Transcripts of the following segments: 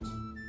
Thank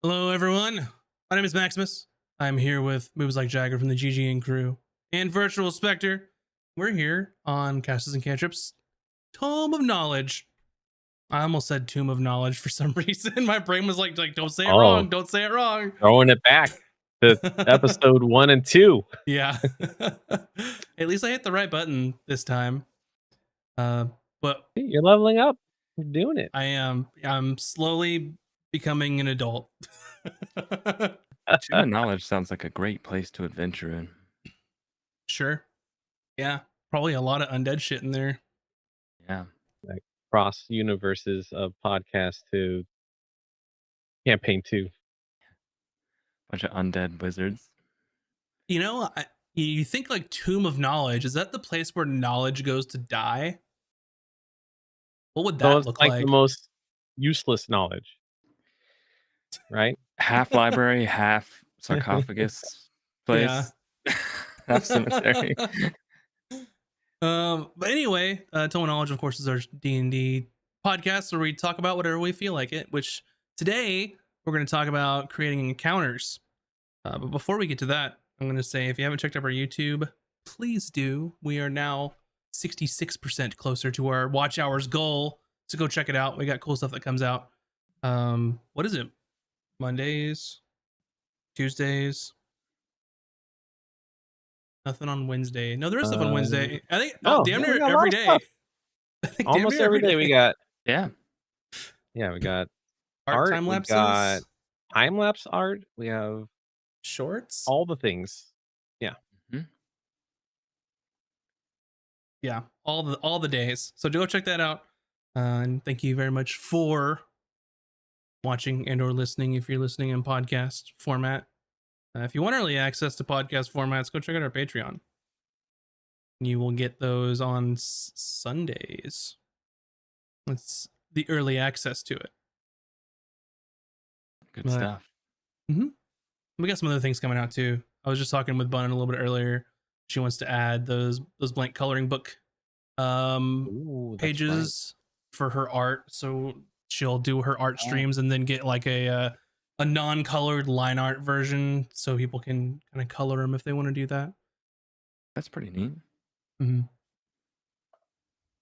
Hello, everyone. My name is Maximus. I'm here with Moves Like Jagger from the GGN crew and Virtual Spectre. We're here on Castles and Cantrips, Tome of Knowledge. I almost said Tomb of Knowledge for some reason. My brain was like, don't say it Oh, wrong. Don't say it wrong. throwing it back to episode 1 and 2. Yeah. At least I hit the right button this time. But You're leveling up. You're doing it. I'm slowly becoming an adult. Tomb of Knowledge sounds like a great place to adventure in. Sure. Yeah. Probably a lot of undead shit in there. Yeah. Like cross universes of podcast to campaign 2. Bunch of undead wizards. You know, you think like Tomb of Knowledge, is that the place where knowledge goes to die? What would So that it's look like the like? most useless knowledge, right? Half library, half sarcophagus place. Half cemetery. But anyway, Tome of Knowledge, of course, is our D&D podcast where we talk about whatever we feel like it, which today we're going to talk about creating encounters. But before we get to that, I'm going to say if you haven't checked out our YouTube, please do. We are now 66% closer to our watch hours goal. So go check it out. We got cool stuff that comes out. What is it? Mondays, Tuesdays. Nothing on Wednesday. No, there is stuff on Wednesday. I think damn near every day. Almost every day we got. Yeah. Yeah, we got art, art. time We lapses, got time lapse art. We have shorts, all the things. Yeah. Mm-hmm. Yeah, all the days. So go check that out. And thank you very much for watching and or listening if you're listening in podcast format. If you want early access to podcast formats, go check out our Patreon. You will get those on Sundays. It's the early access to it. Good stuff. Mm-hmm. We got some other things coming out too. I was just talking with Bun a little bit earlier. She wants to add those blank coloring book pages for her art. So she'll do her art streams and then get like a non-colored line art version so people can kind of color them if they want to do that. That's pretty neat. Mm-hmm.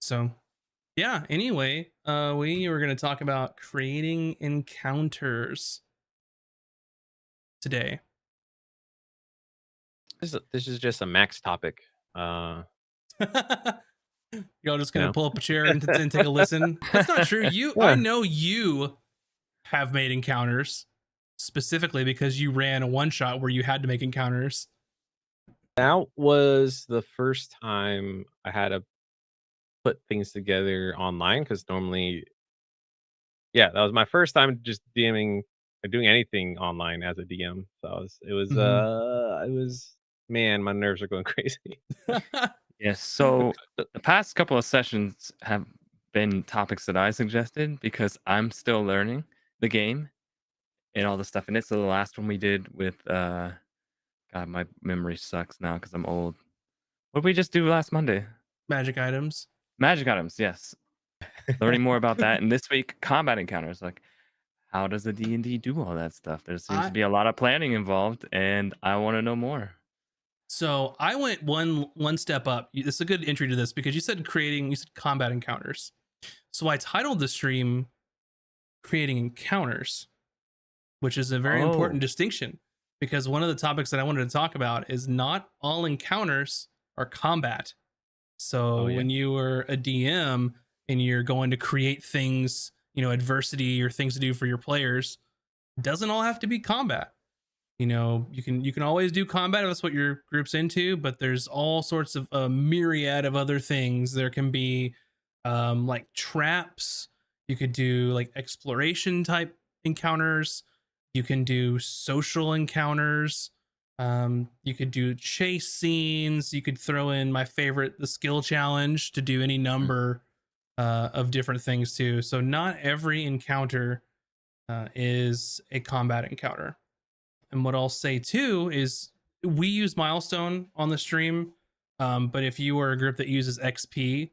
So yeah, anyway, we were going to talk about creating encounters today. This is just a max topic. Y'all just gonna pull up a chair and take a listen. That's not true. I know you have made encounters specifically because you ran a one shot where you had to make encounters. That was the first time I had to put things together online because normally, that was my first time just DMing or doing anything online as a DM. So it was man, my nerves are going crazy. Yes. So the past couple of sessions have been topics that I suggested because I'm still learning the game and all the stuff in it. So the last one we did with God, my memory sucks now because I'm old. What did we just do last Monday? Magic items. Magic items, yes. Learning more about that. And this week, combat encounters. Like, how does the D&D do all that stuff? There seems to be a lot of planning involved, and I want to know more. So I went one step up. This is a good entry to this because you said combat encounters. So I titled the stream creating encounters, which is a very important distinction because one of the topics that I wanted to talk about is not all encounters are combat. So when you are a DM and you're going to create things, adversity or things to do for your players, it doesn't all have to be combat. You can always do combat if that's what your group's into, but there's all sorts of a myriad of other things. There can be like traps. You could do like exploration type encounters. You can do social encounters. You could do chase scenes. You could throw in my favorite, the skill challenge, to do any number of different things too. So not every encounter is a combat encounter. And what I'll say too is we use milestone on the stream, but if you are a group that uses XP,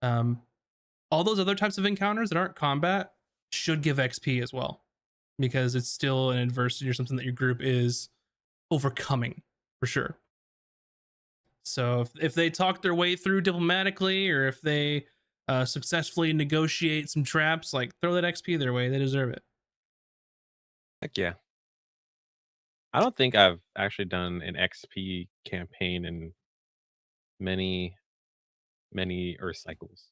all those other types of encounters that aren't combat should give XP as well. because it's still an adversity or something that your group is overcoming for sure. So if they talk their way through diplomatically, or if they successfully negotiate some traps, like throw that XP their way, they deserve it. Heck yeah. I don't think I've actually done an XP campaign in many, many Earth cycles.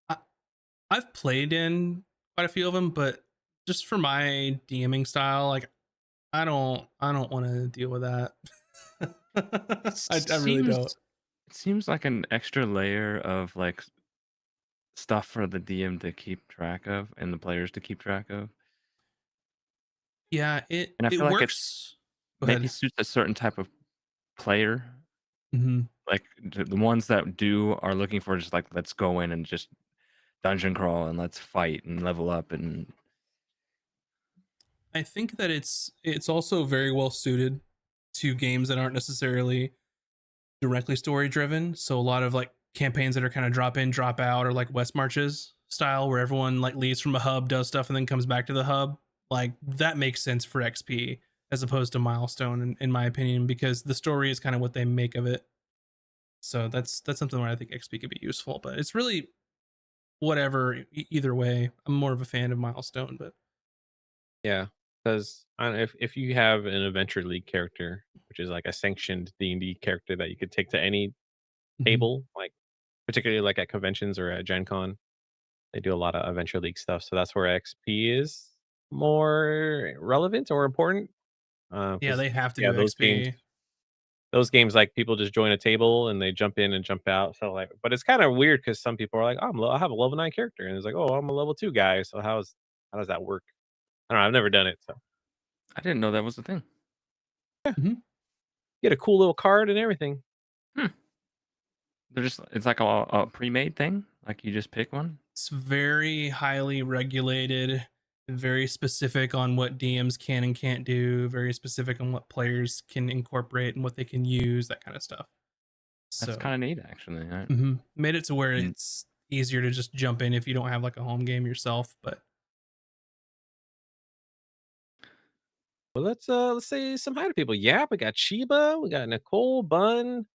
I, I've played in quite a few of them, but just for my DMing style, like I don't want to deal with that. I really Seems don't. it seems like an extra layer of like stuff for the DM to keep track of and the players to keep track of. Yeah, it And I it feel like it works. Go maybe ahead. suits a certain type of player. Hmm. Like the ones that are looking for just like let's go in and just dungeon crawl and let's fight and level up and I think that it's also very well suited to games that aren't necessarily directly story driven. So a lot of like campaigns that are kind of drop in, drop out, or like West Marches style, where everyone like leaves from a hub, does stuff, and then comes back to the hub. Like that makes sense for XP as opposed to Milestone, in my opinion, because the story is kind of what they make of it. So that's something where I think XP could be useful, but it's really whatever. Either way, I'm more of a fan of Milestone, but Yeah, because if you have an Adventure League character, which is like a sanctioned D&D character that you could take to any mhm. table, like particularly like at conventions or at Gen Con, they do a lot of Adventure League stuff. So that's where XP is more relevant or important. Yeah, Because they have to yeah, do XP. those games like people just join a table and they jump in and jump out. So like, but it's kind of weird because some people are like, oh, I have a level 9 character, and it's like, oh, I'm a level 2 guy. So how does that work? I don't know. I've never done it. So I didn't know that was a thing. Mhm. get a cool little card and everything. Hmm. They're just it's like a pre-made thing. Like you just pick one. It's very highly regulated, very specific on what DMs can and can't do, very specific on what players can incorporate and what they can use, that kind of stuff. That's So kind of neat, actually. made it to where Mm. it's easier to just jump in if you don't have like a home game yourself. But Well, let's say some hi to people. Yeah, we got Chiba, we got Nicole, Bun,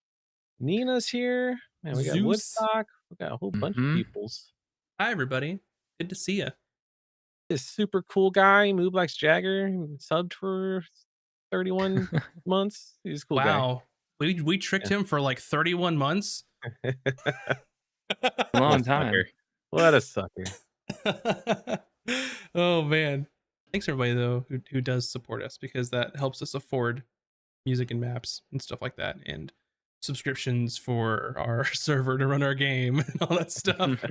Nina's here. Man, we got Zeus, Woodstock. We got a whole bunch of Mm-hmm. peoples. hi everybody, good to see you. This super cool guy, Moob Likes Jagger, subbed for 31 months. He's a cool guy. Wow, we tricked him for like 31 months. What a Long time. sucker. What a sucker. Oh man, thanks everybody though who does support us, because that helps us afford music and maps and stuff like that, and subscriptions for our server to run our game and all that stuff.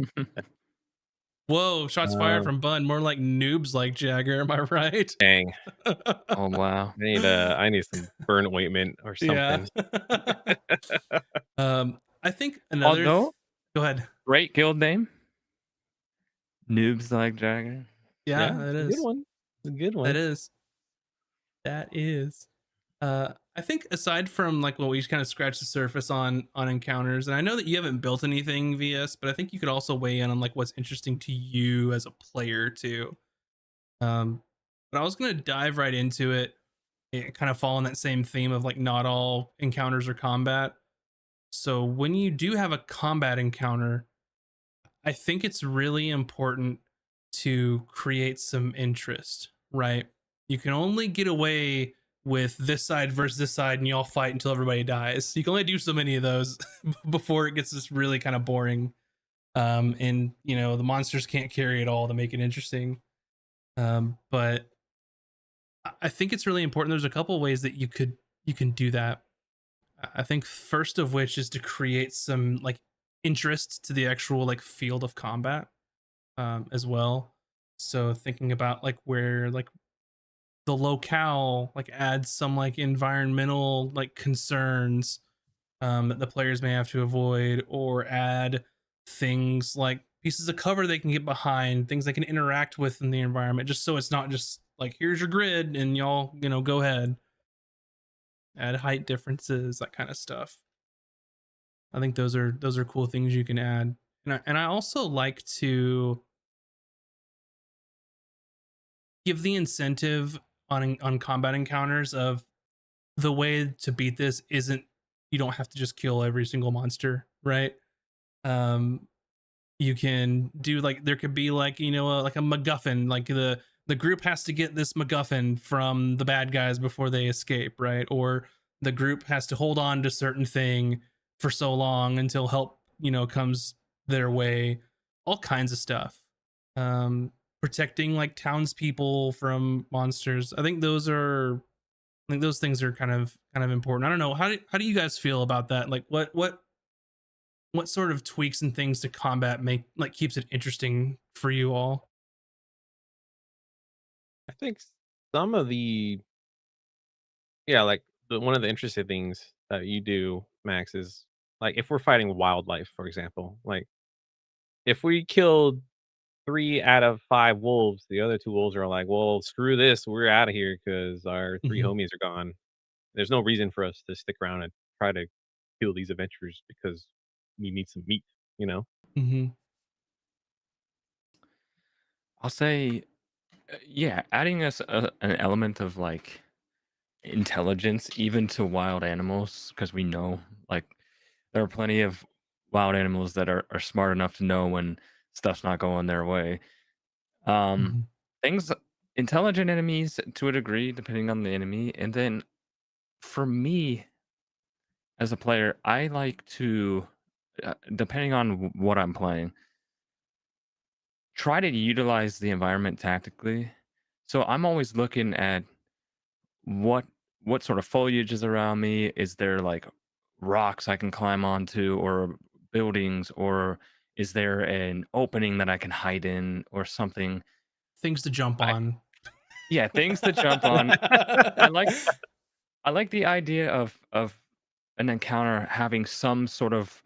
Whoa, shots fired Um, from Bun. More like noobs like Jagger, am I right? dang. Oh wow. I need some burn ointment or Yeah. something. I think another Although go ahead. great guild name. Noobs like Jagger. Yeah, Yeah, that it's a good is. one. It's a good That one. is. That is. I think aside from like what we kind of scratched the surface on encounters, and I know that you haven't built anything VS, but I think you could also weigh in on like what's interesting to you as a player too. But I was gonna dive right into it and kind of fall in that same theme of like not all encounters are combat. So when you do have a combat encounter, I think it's really important to create some interest, right? You can only get away with this side versus this side and y'all fight until everybody dies. You can only do so many of those before it gets just really kind of boring. And you know, the monsters can't carry it all to make it interesting. But I think it's really important. There's a couple ways that you can do that. I think first of which is to create some like interest to the actual like field of combat, as well. So thinking about like where like the locale like adds some like environmental like concerns, that the players may have to avoid, or add things like pieces of cover they can get behind, things they can interact with in the environment, just so it's not just like here's your grid and y'all go ahead. Add height differences, that kind of stuff. I think those are cool things you can add. And I also like to give the incentive on combat encounters of the way to beat this isn't you don't have to just kill every single monster, right? Um, you can do like there could be like like a MacGuffin, like the group has to get this MacGuffin from the bad guys before they escape, right? Or the group has to hold on to certain thing for so long until help comes their way. All kinds of stuff. Protecting like townspeople from monsters. I think those things are kind of important. I don't know, how do you guys feel about that? Like what sort of tweaks and things to combat make like keeps it interesting for you all? I think some of the yeah, like one of the interesting things that you do, Max, is like if we're fighting wildlife, for example, like if we killed 3 out of 5 wolves, the other 2 wolves are like, "Well, screw this, we're out of here because our 3 Hmm. homies are gone." There's no reason for us to stick around and try to kill these adventurers because we need some meat, you know? Hmm. I'll say, yeah, adding an element of like intelligence even to wild animals, because we know like there are plenty of wild animals that are smart enough to know when stuff's not going their way. Um, Hmm. things intelligent enemies to a degree, depending on the enemy, and then for me as a player, I like to, depending on what I'm playing, try to utilize the environment tactically. So I'm always looking at what what sort of foliage is around me. Is there like rocks I can climb onto, or buildings, or is there an opening that I can hide in, or something? Things to jump I on. Yeah, things to jump on. I like I like the idea of an encounter having some sort of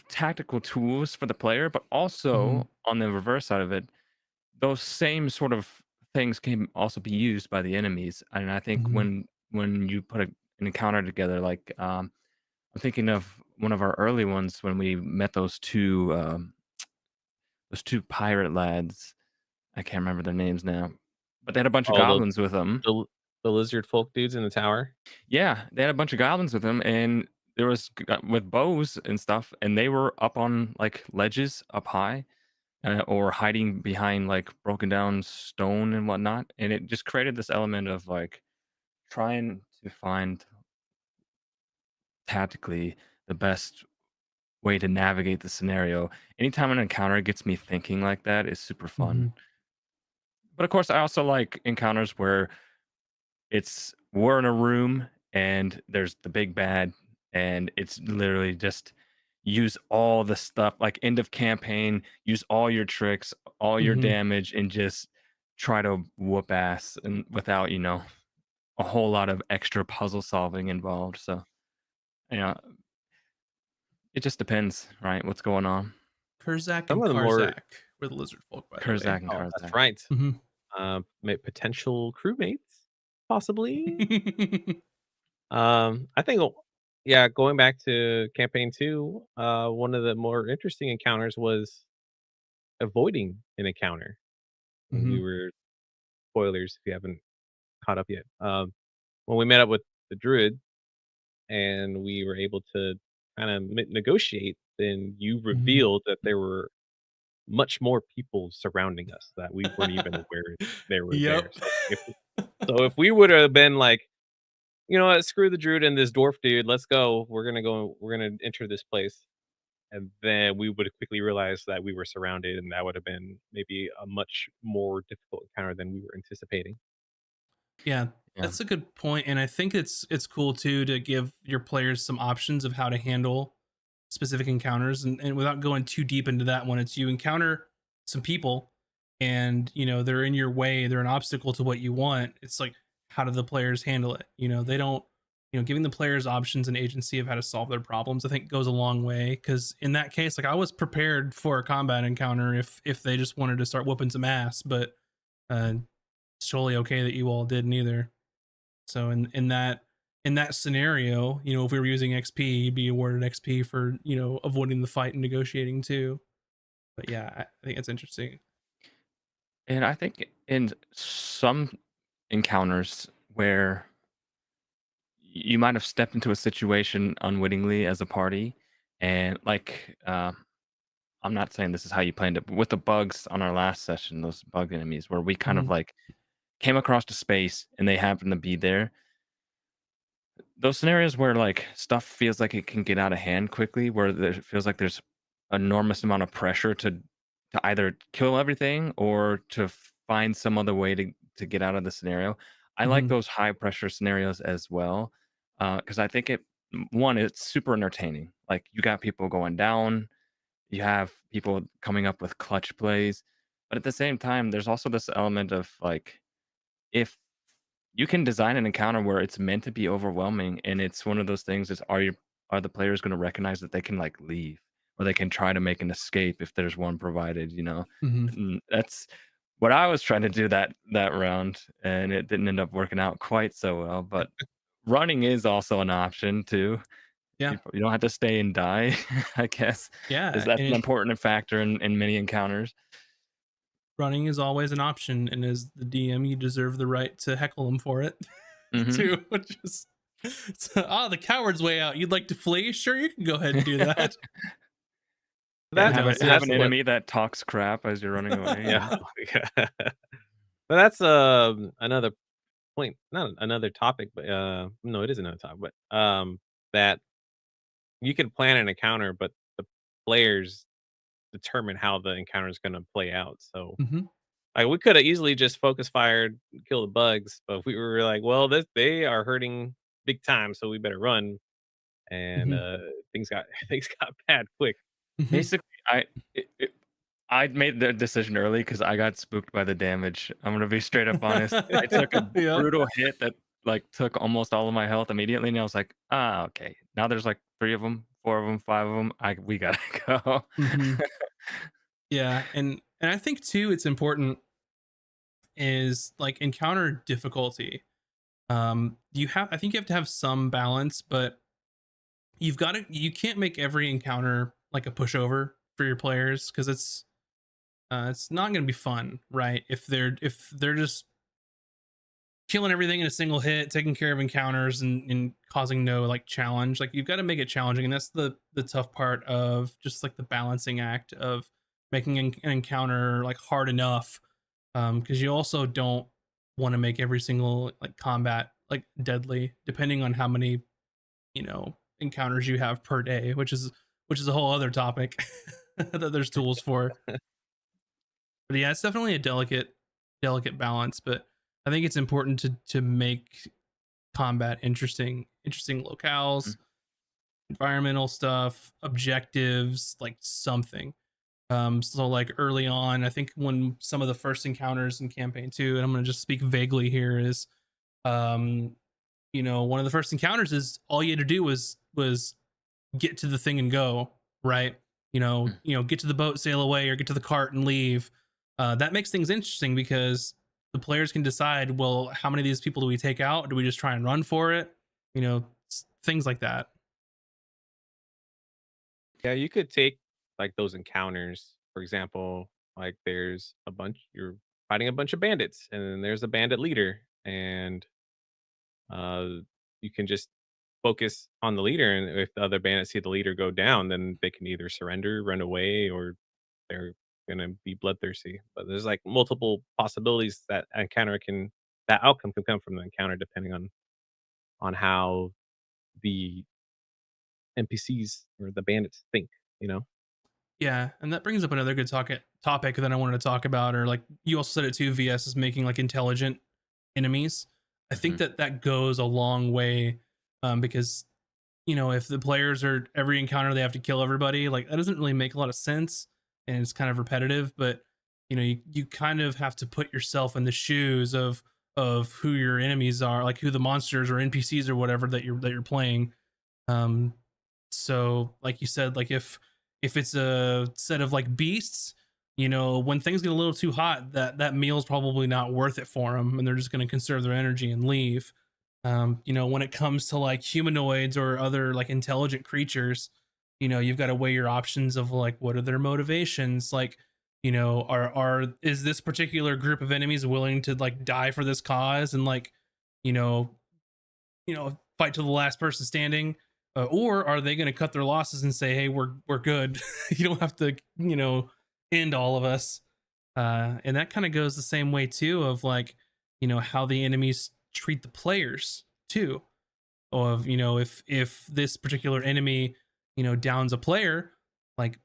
tactical tools for the player, but Hmm. also on the reverse side of it, those same sort of things can also be used by the enemies. And I think Hmm. when you put an encounter together, like I'm thinking of one of our early ones when we met those two pirate lads. I can't remember their names now, but they had a bunch of Oh, goblins with them. the the lizard folk dudes in the tower? Yeah, they had a bunch of goblins with them, and there was with bows and stuff, and they were up on like ledges up high, or hiding behind like broken down stone and whatnot, and it just created this element of like trying to find tactically the best way to navigate the scenario. Anytime an encounter gets me thinking like that is super fun. Hmm. But of course, I also like encounters where we're in a room and there's the big bad, and it's literally just use all the stuff like end of campaign, use all your tricks, all your Hmm. damage, and just try to whoop ass and without, a whole lot of extra puzzle solving involved. So, you know, it just depends, right? What's going on? Kurzak Some and of the more Karzak were the lizard folk, by the way. Kurzak and oh, that's Karzak. right. Hmm. Potential crewmates, possibly? I think yeah, going back to campaign 2, one of the more interesting encounters was avoiding an encounter. When we Hmm. were spoilers if you haven't caught up yet. When we met up with the druid and we were able to kind of negotiate, then you Hmm. revealed that there were much more people surrounding us that we weren't even aware they were there. Yep. So if we would have been like, you know what, screw the druid and this dwarf dude, let's go. We're gonna enter this place. And then we would have quickly realized that we were surrounded, and that would have been maybe a much more difficult encounter than we were anticipating. Yeah, Yeah. that's a good point, and I think it's cool too to give your players some options of how to handle specific encounters, and without going too deep into that one, it's you encounter some people, and they're in your way, they're an obstacle to what you want. It's like how do the players handle it? They don't. Giving the players options and agency of how to solve their problems, I think, goes a long way. Because in that case, like I was prepared for a combat encounter if they just wanted to start whooping some ass, but uh, it's totally okay that you all didn't either. So in that scenario, if we were using XP, you'd be awarded XP for avoiding the fight and negotiating too. But yeah, I think it's interesting. And I think in some encounters where you might have stepped into a situation unwittingly as a party, and like I'm not saying this is how you planned it, but with the bugs on our last session, those bug enemies, where we kind of Mhm. like came across a space and they happened to be there. Those scenarios where like stuff feels like it can get out of hand quickly, where there feels like there's enormous amount of pressure to either kill everything or to find some other way to get out of the scenario. I like Mhm. those high pressure scenarios as well, because I think one, it's super entertaining. Like you got people going down, you have people coming up with clutch plays, but at the same time, there's also this element of like if you can design an encounter where it's meant to be overwhelming, and it's one of those things is are the players going to recognize that they can like leave or they can try to make an escape if there's one provided, you know. Mhm. And that's what I was trying to do that round, and it didn't end up working out quite so well, but running is also an option too. Yeah. You don't have to stay and die, I guess, is Yeah, that's and an it important factor in many encounters. running is always an option, and as the DM, you deserve the right to heckle them for it Mhm. too, which is the coward's way out. You'd like to flee? Sure, you can go ahead and do that. That No, and Have that's an what enemy that talks crap as you're running away, yeah. yeah. Yeah. But that's another point, not another topic, but no, it is another topic, but that you can plan an encounter, but the players determine how the encounter is going to play out. So Mhm. like we could have easily just focus fired, kill the bugs, but we were like, well, this they are hurting big time, so we better run. And Mhm. things got things got bad quick. Mhm. Basically, I made the decision early because I got spooked by the damage. I'm gonna be straight up honest. I took a Yep. brutal hit that, like, took almost all of my health immediately, and I was like, "Ah, okay. Now there's, like, 3 of them, 4 of them, 5 of them. We gotta go." Mhm. Yeah, and I think too, it's important is like encounter difficulty. You have I think you have to have some balance, but you can't make every encounter like a pushover for your players because it's not going to be fun, right? If they're just killing everything in a single hit, taking care of encounters and causing no like challenge. Like you've got to make it challenging, and that's the tough part of just like the balancing act of making an encounter like hard enough. Because you also don't want to make every single like combat like deadly, depending on how many encounters you have per day, which is a whole other topic that there's tools for. But yeah, it's definitely a delicate balance. But I think it's important to make combat interesting locales, Mm, environmental stuff, objectives, like something. So like early on, I think when some of the first encounters in campaign 2, and I'm going to just speak vaguely here, is um one of the first encounters is all you had to do was get to the thing and go, right? mm. Get to the boat, sail away, or get to the cart and leave. That makes things interesting because the players can decide, well, how many of these people do we take out? Do we just try and run for it? Things like that. Yeah, you could take like those encounters, for example, like there's a bunch you're fighting a bunch of bandits, and then there's a bandit leader, and uh, you can just focus on the leader, and if the other bandits see the leader go down, then they can either surrender, run away, or they're gonna be bloodthirsty. But there's like multiple possibilities that outcome can come from the encounter depending on how the NPCs or the bandits think, you know? Yeah, and that brings up another good topic that I wanted to talk about, or like you also said it too. VS is making like intelligent enemies. I think Mhm. that goes a long way, because if the players are every encounter they have to kill everybody, like that doesn't really make a lot of sense, and it's kind of repetitive. But you kind of have to put yourself in the shoes of who your enemies are, like who the monsters or NPCs or whatever that you're playing. Um, so like you said, like if it's a set of like beasts, when things get a little too hot, that meal's probably not worth it for them, and they're just going to conserve their energy and leave. When it comes to like humanoids or other like intelligent creatures, you've got to weigh your options of like what are their motivations. Like is this particular group of enemies willing to like die for this cause and like you know fight to the last person standing, or are they going to cut their losses and say, hey, we're good. You don't have to end all of us. And that kind of goes the same way too of like how the enemies treat the players too, of if this particular enemy downs a player, like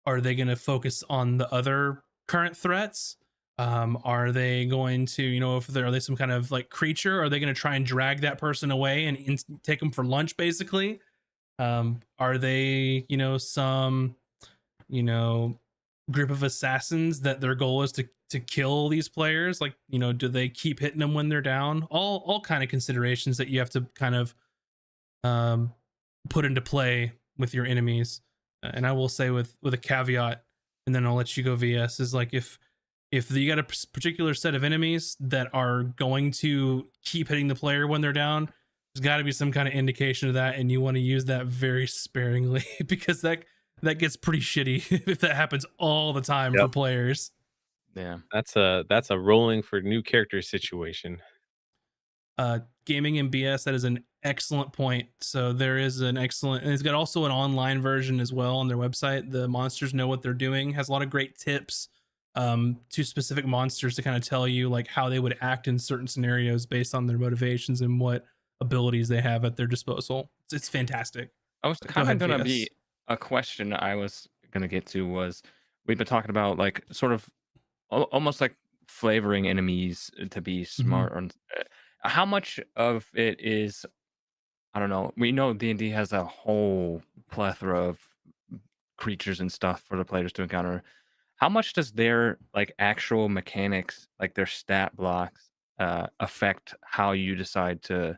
are they going to focus on the other current threats? Are they going to, if there are they some kind of like creature? Are they going to try and drag that person away and take them for lunch, basically? Are they, some, you know, group of assassins that their goal is to kill these players? Like, do they keep hitting them when they're down? All kind of considerations that you have to kind of um, put into play with your enemies. And I will say with a caveat, and then I'll let you go. VS is like if you got a particular set of enemies that are going to keep hitting the player when they're down, there's got to be some kind of indication of that, and you want to use that very sparingly because that gets pretty shitty if that happens all the time for Yep. players. Yeah. That's a rolling for new characters situation. Gaming in BS, that is an excellent point. So there is an excellent, and it's got also an online version as well on their website. The monsters know what they're doing, has a lot of great tips to specific monsters to kind of tell you like how they would act in certain scenarios based on their motivations and what abilities they have at their disposal. It's fantastic. I was Go kind of ahead, gonna VS. be a question I was gonna get to was we've been talking about like sort of almost like flavoring enemies to be Mm-hmm. smart. How much of it is I don't know. We know D&D has a whole plethora of creatures and stuff for the players to encounter. How much does their like actual mechanics, like their stat blocks, affect how you decide to,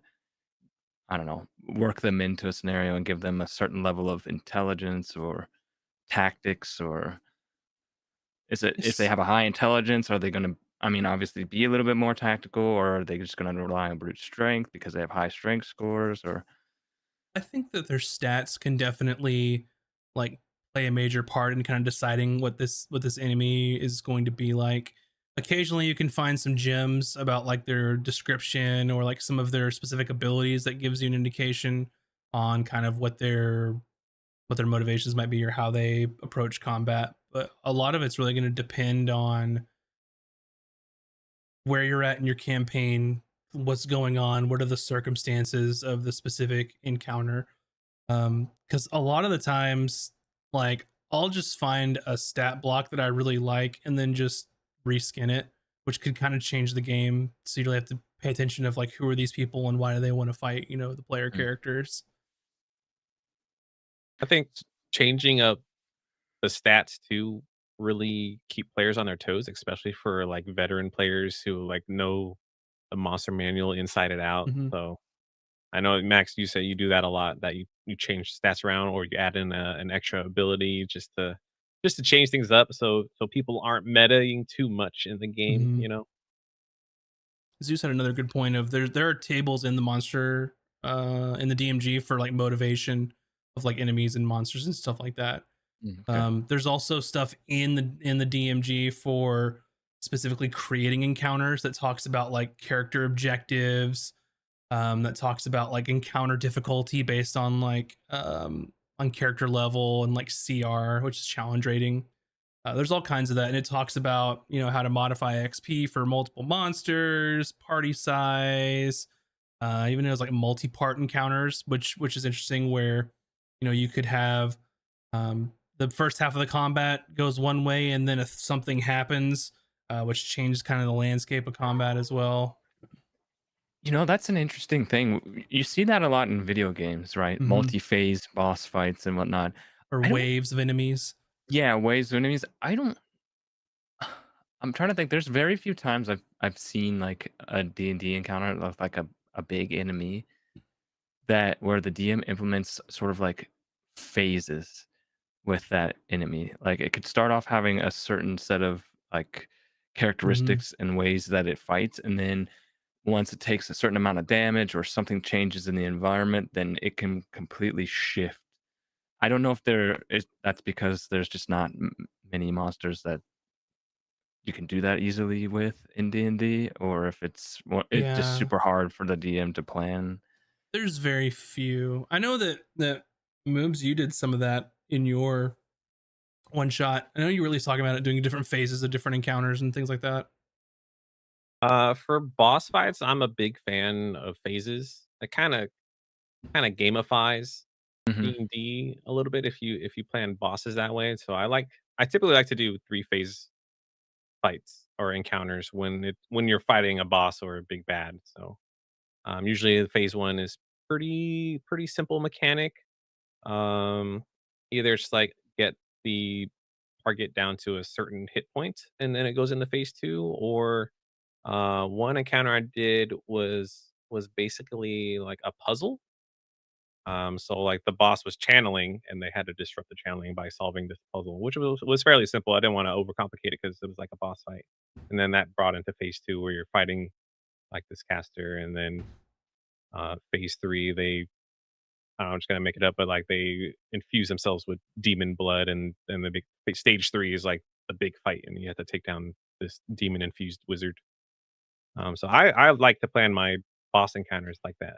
I don't know, work them into a scenario and give them a certain level of intelligence or tactics, or is it if they have a high intelligence, are they going to, I mean, obviously be a little bit more tactical, or are they just going to rely on brute strength because they have high strength scores, or I think that their stats can definitely like play a major part in kind of deciding what this enemy is going to be like. Occasionally you can find some gems about like their description or like some of their specific abilities that gives you an indication on kind of what their motivations might be or how they approach combat. But a lot of it's really going to depend on where you're at in your campaign, what's going on, what are the circumstances of the specific encounter. Because a lot of the times, like I'll just find a stat block that I really like and then just reskin it, which could kind of change the game. So you really have to pay attention of like who are these people and why do they want to fight, the player Mm. characters. I think changing up the stats to really keep players on their toes, especially for like veteran players who like know the monster manual inside and out. Hmm. So I know Max, you say you do that a lot. That you change stats around or you add in an extra ability just to change things up, so people aren't metaing too much in the game. Hmm. You know. Zeus had another good point of there are tables in the monster in the DMG for like motivation of like enemies and monsters and stuff like that. Okay. There's also stuff in the DMG for specifically creating encounters that talks about like character objectives, that talks about like encounter difficulty based on character level and like CR, which is challenge rating. There's all kinds of that, and it talks about how to modify XP for multiple monsters, party size, even there's like multi-part encounters, which is interesting, where you could have the first half of the combat goes one way, and then if something happens, which changes kind of the landscape of combat as well. That's an interesting thing. You see that a lot in video games, right? Hmm. Multi-phase boss fights and whatnot. Or I don't, waves of enemies. yeah, waves of enemies. I don't. I'm trying to think. There's very few times I've seen like a D&D encounter of like a big enemy that where the DM implements sort of like phases with that enemy. Like it could start off having a certain set of like Hmm. characteristics and ways that it fights, and then once it takes a certain amount of damage or something changes in the environment, then it can completely shift. I don't know if there is that's because there's just not many monsters that you can do that easily with in D&D, or if it's just Yeah, super hard for the DM to plan. there's very few. I know that moves you did some of that in your one shot. I know you were really talking about it, doing different phases of different encounters and things like that. For boss fights, I'm a big fan of phases. It kinda gamifies Mhm. D&D a little bit if you plan bosses that way. So I typically like to do 3 phase fights or encounters when you're fighting a boss or a big bad. So usually phase one is pretty simple mechanic. Um, Either it's like get the target down to a certain hit point, and then it goes into phase two, or one encounter I did was basically like a puzzle. So like the boss was channeling, and they had to disrupt the channeling by solving this puzzle, which was fairly simple. I didn't want to overcomplicate it because it was like a boss fight, and then that brought into phase two where you're fighting like this caster, and then phase three they I don't know, I'm just gonna make it up, but like they infuse themselves with demon blood, and the big stage three is like the big fight, and you have to take down this demon infused wizard. So I like to plan my boss encounters like that.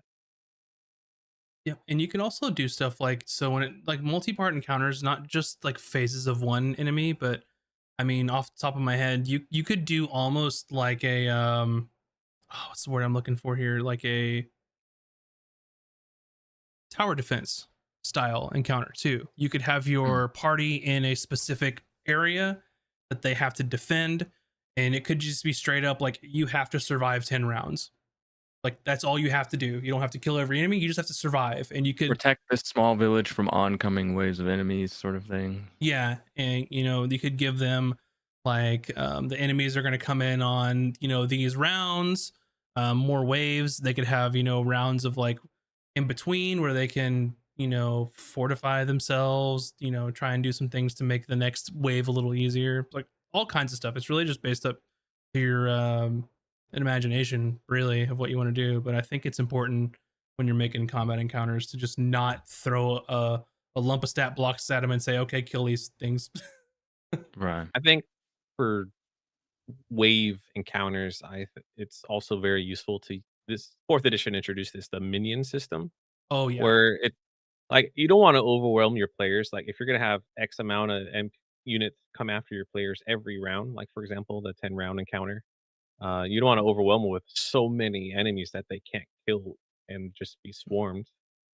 Yeah, and you can also do stuff like, so when it like multi-part encounters, not just like phases of one enemy, but I mean, off the top of my head, you could do almost like a oh, what's the word I'm looking for here? Like a tower defense style encounter too. You could have Mm. your party in a specific area that they have to defend, and it could just be straight up like you have to survive 10 rounds. Like that's all you have to do. You don't have to kill every enemy. You just have to survive. And you could, Protect this small village from oncoming waves of enemies, sort of thing. yeah, and you could give them like the enemies are going to come in on these rounds, more waves. They could have rounds of like in between where they can fortify themselves. Try and do some things to make the next wave a little easier. Like all kinds of stuff. It's really just based up to your imagination, really, of what you want to do. But I think it's important when you're making combat encounters to just not throw a lump of stat blocks at them and say, okay, kill these things. Right. I think for wave encounters, it's also very useful to this fourth edition introduced this the minion system Oh yeah. where it like you don't want to overwhelm your players. Like if you're gonna have X amount of units come after your players every round, like for example the 10 round encounter, you don't want to overwhelm them with so many enemies that they can't kill and just be swarmed.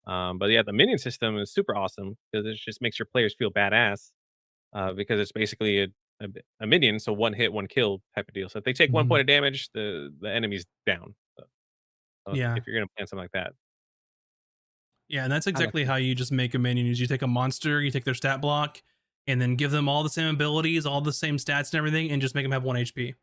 But yeah, the minion system is super awesome because it just makes your players feel badass because it's basically a minion, so one hit, one kill type of deal. So if they take one Mhm. point of damage, the enemy's down. So Yeah. if you're gonna plan something like that, Yeah, and that's I like exactly them. how you just make a minion. Is you take a monster, you take their stat block, and then give them all the same abilities, all the same stats and everything, and just make them have 1 HP.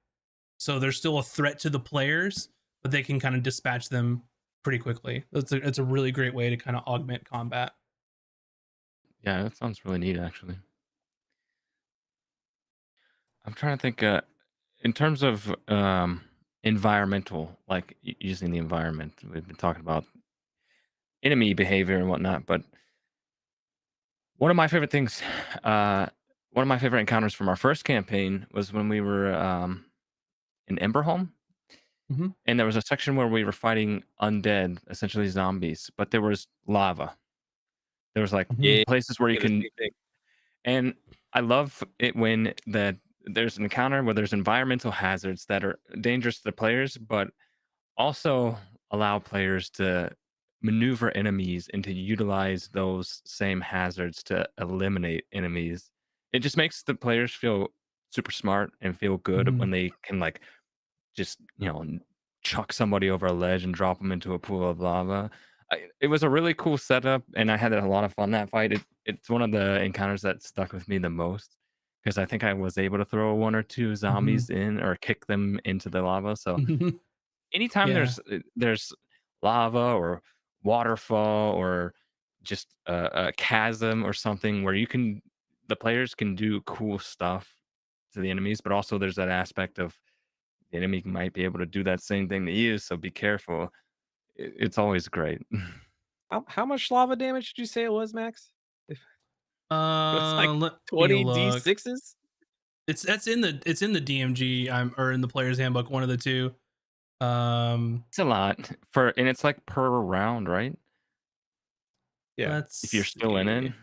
So they're still a threat to the players, but they can kind of dispatch them pretty quickly. It's a really great way to kind of augment combat. Yeah, that sounds really neat, actually. I'm trying to think. In terms of environmental, like using the environment, we've been talking about enemy behavior and whatnot, but one of my favorite things, uh, one of my favorite encounters from our first campaign was when we were in Emberholm, Hmm. and there was a section where we were fighting undead, essentially zombies, but there was lava. There was like Hmm. Yeah, places where you yeah, the can, same thing. and I love it when there's an encounter where there's environmental hazards that are dangerous to the players, but also allow players to maneuver enemies and to utilize those same hazards to eliminate enemies. It just makes the players feel super smart and feel good Hmm. when they can like just chuck somebody over a ledge and drop them into a pool of lava. It was a really cool setup, and I had a lot of fun that fight. It's one of the encounters that stuck with me the most because I think I was able to throw one or two Hmm. zombies in or kick them into the lava. So anytime Yeah. there's lava or waterfall or just a chasm or something where the players can do cool stuff to the enemies, but also there's that aspect of the enemy might be able to do that same thing to you, so be careful. It's always great. How much lava damage did you say it was, Max? If it was like Let me 20 look. d6s? It's in the DMG or in the player's handbook, one of the two. It's a lot and it's like per round, right? Yeah. If you're Let's still in it. see.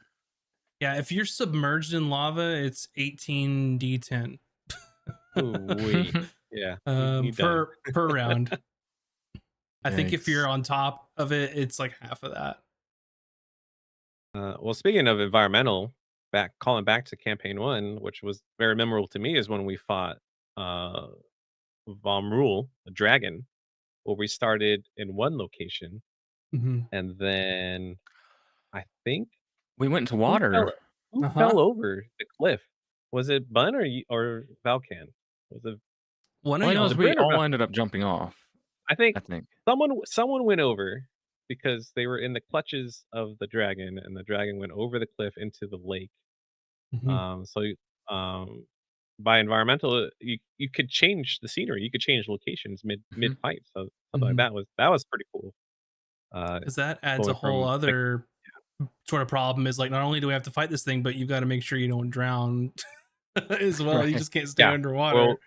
Yeah, if you're submerged in lava, it's 18d10. Ooh-wee. Yeah. You done. Per round. I think if you're Yikes. on top of it, it's like half of that. Well, speaking of environmental, calling back to campaign 1, which was very memorable to me, is when we fought uh Vom Rule, a dragon, where we started in one location, Mhm. and then I think We went into who water. fell who Uh-huh. fell over the cliff? Was it Bun or Valkan? Was it One of All I know was is y'all. it we Bryn or Val? all ended up jumping off, I think I think. someone went over because they were in the clutches of the dragon, and the dragon went over the cliff into the lake. Mhm. So by environmental, you could change the scenery. You could change locations mid Mhm. fight. So something like Mhm. that was pretty cool. Uh, 'Cause that adds a going whole from like other sort of problem is like not only do we have to fight this thing, but you got to make sure you don't drown as well. You Right. just can't stay yeah, underwater. well,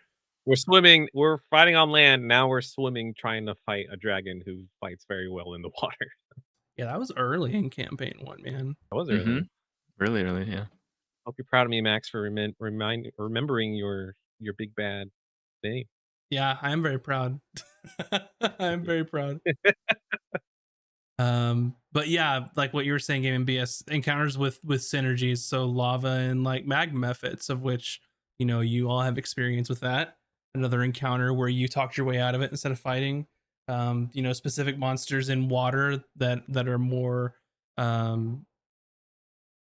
we're swimming, we're fighting on land. Now we're swimming, trying to fight a dragon who fights very well in the water. Yeah, that was early in campaign 1, man. That was early. Mhm. Really, really, yeah. Hope you're proud of me, Max, for remembering your big bad name. Yeah, I am very proud. I am very proud. But yeah, like what you were saying, Game and BS encounters with synergies, so lava and like magma methods, of which you all have experience with that. Another encounter where you talked your way out of it instead of fighting. Specific monsters in water um,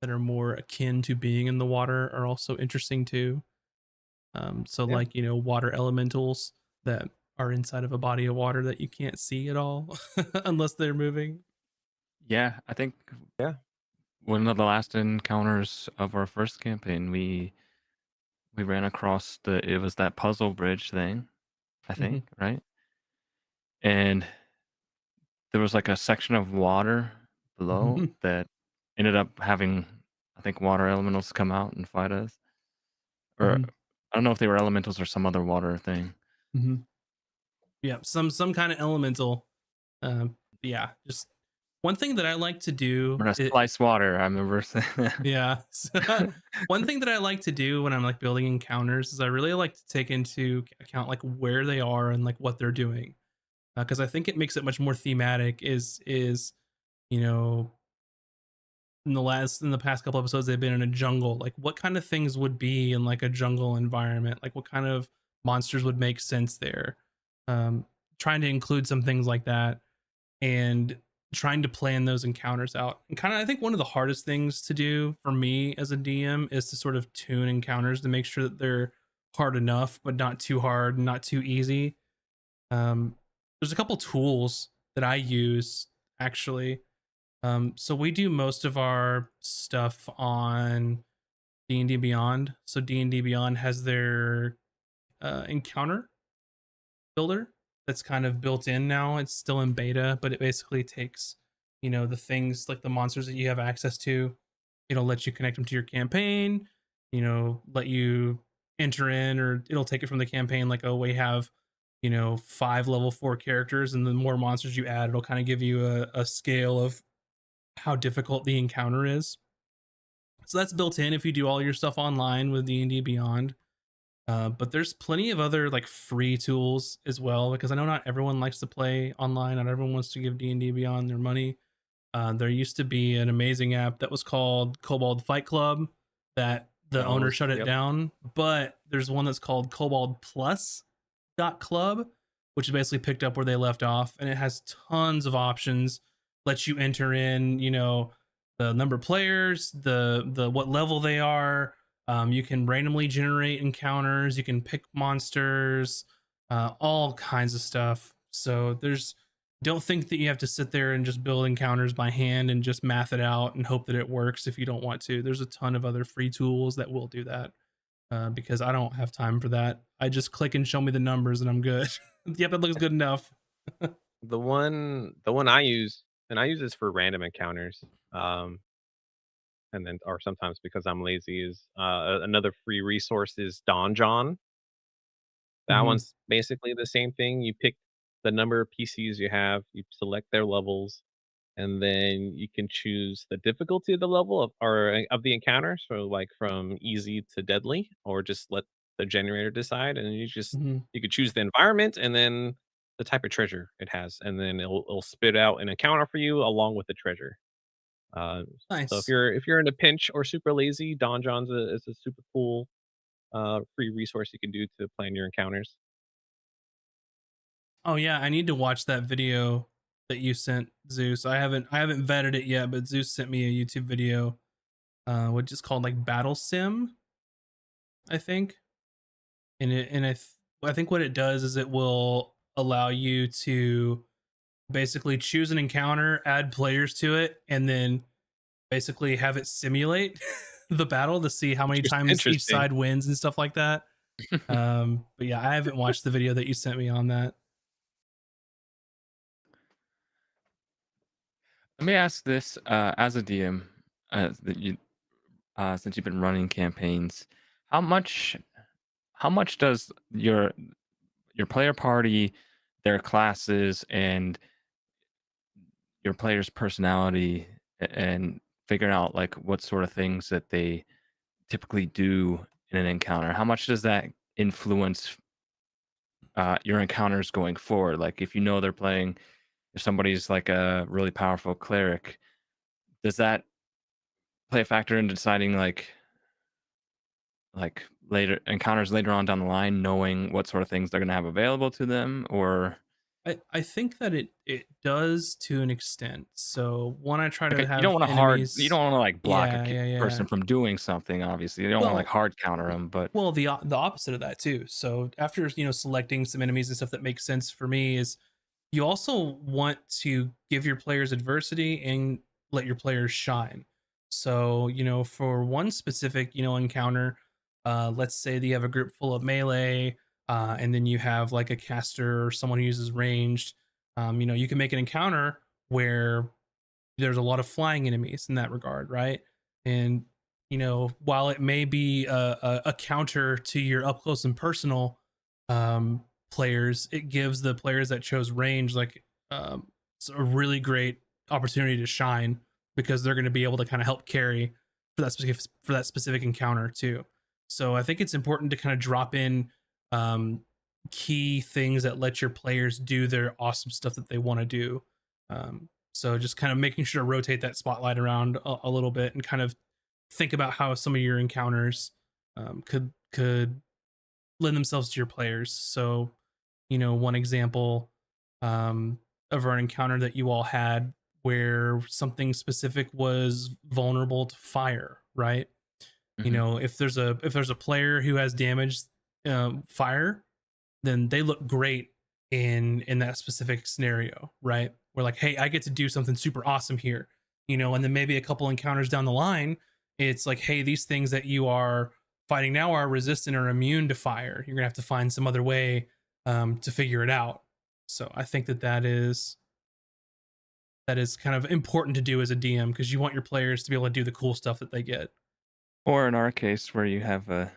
that are more akin to being in the water are also interesting too. So Yeah, like water elementals that are inside of a body of water that you can't see at all unless they're moving. Yeah, I think yeah, one of the last encounters of our first campaign, we ran across it was that puzzle bridge thing, I Hmm. think, right? And there was like a section of water below that ended up having, I think, water elementals come out and fight us. Or Hmm. I don't know if they were elementals or some other water thing. Hmm. Yeah, some kind of elemental. Yeah, just one thing that I like to do. Or a splice water, I remember saying that. Yeah, one thing that I like to do when I'm like building encounters is I really like to take into account like where they are and like what they're doing, because I think it makes it much more thematic. Is you know in the past couple episodes they've been in a jungle, like what kind of things would be in like a jungle environment, like what kind of monsters would make sense there. um Trying to include some things like that and trying to plan those encounters out, and kind of I think one of the hardest things to do for me as a DM is to sort of tune encounters to make sure that they're hard enough but not too hard, not too easy. There's a couple tools that I use actually. So we do most of our stuff on D&D Beyond. So D&D Beyond has their encounter builder that's kind of built in now. It's still in beta, but it basically takes, the things like the monsters that you have access to. It'll let you connect them to your campaign, let you enter in, or it'll take it from the campaign like, oh, we have, 5 level 4 characters, and the more monsters you add, it'll kind of give you a scale of how difficult the encounter is. So that's built in if you do all your stuff online with D&D Beyond. But there's plenty of other like free tools as well, because I know not everyone likes to play online. Not everyone wants to give D&D Beyond their money. There used to be an amazing app that was called Kobold Fight Club that the owner shut it yep. down. But there's one that's called Kobold Plus Club, which is basically picked up where they left off, and it has tons of options. Lets you enter in, the number of players, the what level they are. You can randomly generate encounters. You can pick monsters, all kinds of stuff. So don't think that you have to sit there and just build encounters by hand and just math it out and hope that it works if you don't want to. There's a ton of other free tools that will do that, because I don't have time for that. I just click and show me the numbers and I'm good. Yep, it looks good enough. The one I use, and I use this for random encounters. Um, and then or sometimes because I'm lazy is another free resource is Donjon. That Mhm. one's basically the same thing. You pick the number of PCs you have, you select their levels, and then you can choose the difficulty of the level of the encounter. So like from easy to deadly, or just let the generator decide, and Mhm. you could choose the environment and then the type of treasure it has, and then it'll spit out an encounter for you along with the treasure. Uh, so Nice. if you're in a pinch or super lazy, Donjon's is a super cool free resource you can do to plan your encounters. Oh yeah, I need to watch that video that you sent, Zeus. I haven't vetted it yet, but Zeus sent me a YouTube video, which is called like Battle Sim, I think. I think what it does is it will allow you to basically choose an encounter, add players to it, and then basically have it simulate the battle to see how many times each Interesting. side wins and stuff like that. But yeah, I haven't watched the video that you sent me on that. Let me ask this, as a DM, that you since you've been running campaigns, how much how much does your player party, their classes, and your player's personality, and figuring out like what sort of things that they typically do in an encounter, how much does that influence your encounters going forward? Like if you know they're playing, if somebody's like a really powerful cleric, does that play a factor in deciding like later encounters later on down the line, knowing what sort of things they're going to have available to them? Or I think that it does to an extent. So one, I try like to you don't have want to you don't enemies. want to like block a Yeah, yeah, yeah. person from doing something, obviously you don't want to like Well, hard counter them, but well, the opposite of that too. So after selecting some enemies and stuff that makes sense for me is you also want to give your players adversity and let your players shine. So, for one specific, encounter, let's say that you have a group full of melee, and then you have like a caster or someone who uses ranged. You can make an encounter where there's a lot of flying enemies in that regard, right? And while it may be a counter to your up close and personal players, it gives the players that chose range like um, a really great opportunity to shine because they're going to be able to kind of help carry for that specific encounter too. So I think it's important to kind of drop in um, key things that let your players do their awesome stuff that they want to do. So just kind of making sure to rotate that spotlight around a little bit and kind of think about how some of your encounters could lend themselves to your players. So, one example of an encounter that you all had where something specific was vulnerable to fire, right? mhm. If there's a player who has damaged fire, then they look great in that specific scenario, right? We're like, hey, I get to do something super awesome here, and then maybe a couple encounters down the line, it's like, hey, these things that you are fighting now are resistant or immune to fire. You're gonna have to find some other way to figure it out. So I think that is kind of important to do as a DM because you want your players to be able to do the cool stuff that they get. Or in our case where you have a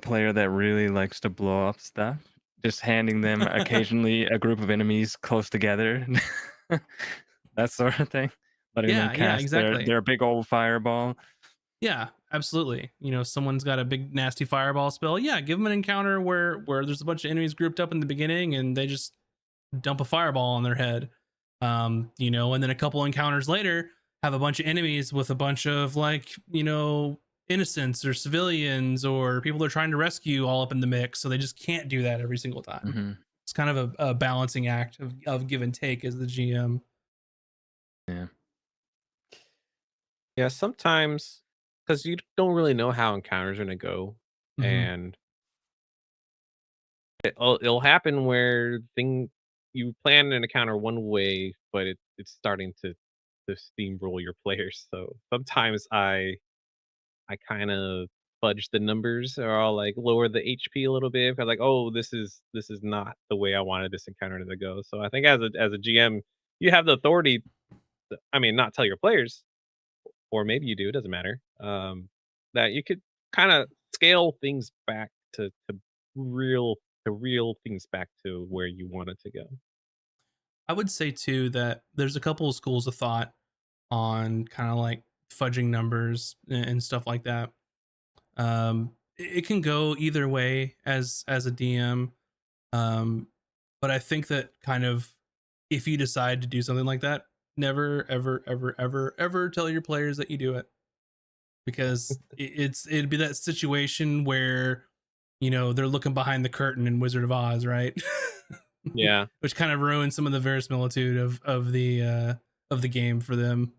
player that really likes to blow up stuff, just handing them occasionally a group of enemies close together, that sort of thing, letting them Yeah, yeah, cast exactly. their big old fireball. Yeah, absolutely. Someone's got a big nasty fireball spell. Yeah, give them an encounter where there's a bunch of enemies grouped up in the beginning and they just dump a fireball on their head. And then a couple encounters later have a bunch of enemies with a bunch of like, innocents or civilians or people they're trying to rescue all up in the mix. So they just can't do that every single time. Mhm. It's kind of a balancing act of give and take as the GM. Yeah. Yeah, sometimes because you don't really know how encounters are gonna go, Hmm. and it'll happen where you plan an encounter one way, but it's starting to steamroll your players. So sometimes I kind of fudge the numbers, or I'll like lower the HP a little bit because like, oh, this is not the way I wanted this encounter to go. So I think as a GM, you have the authority. I mean, not tell your players or maybe you do, it doesn't matter. That you could kind of scale things back real real things back to where you want it to go. I would say too that there's a couple of schools of thought on kind of like fudging numbers and stuff like that. It can go either way as a DM. But I think that kind of if you decide to do something like that, never ever ever ever ever tell your players that you do it, because it'd be that situation where they're looking behind the curtain in Wizard of Oz, right? Yeah. Which kind of ruins some of the verisimilitude of the game for them.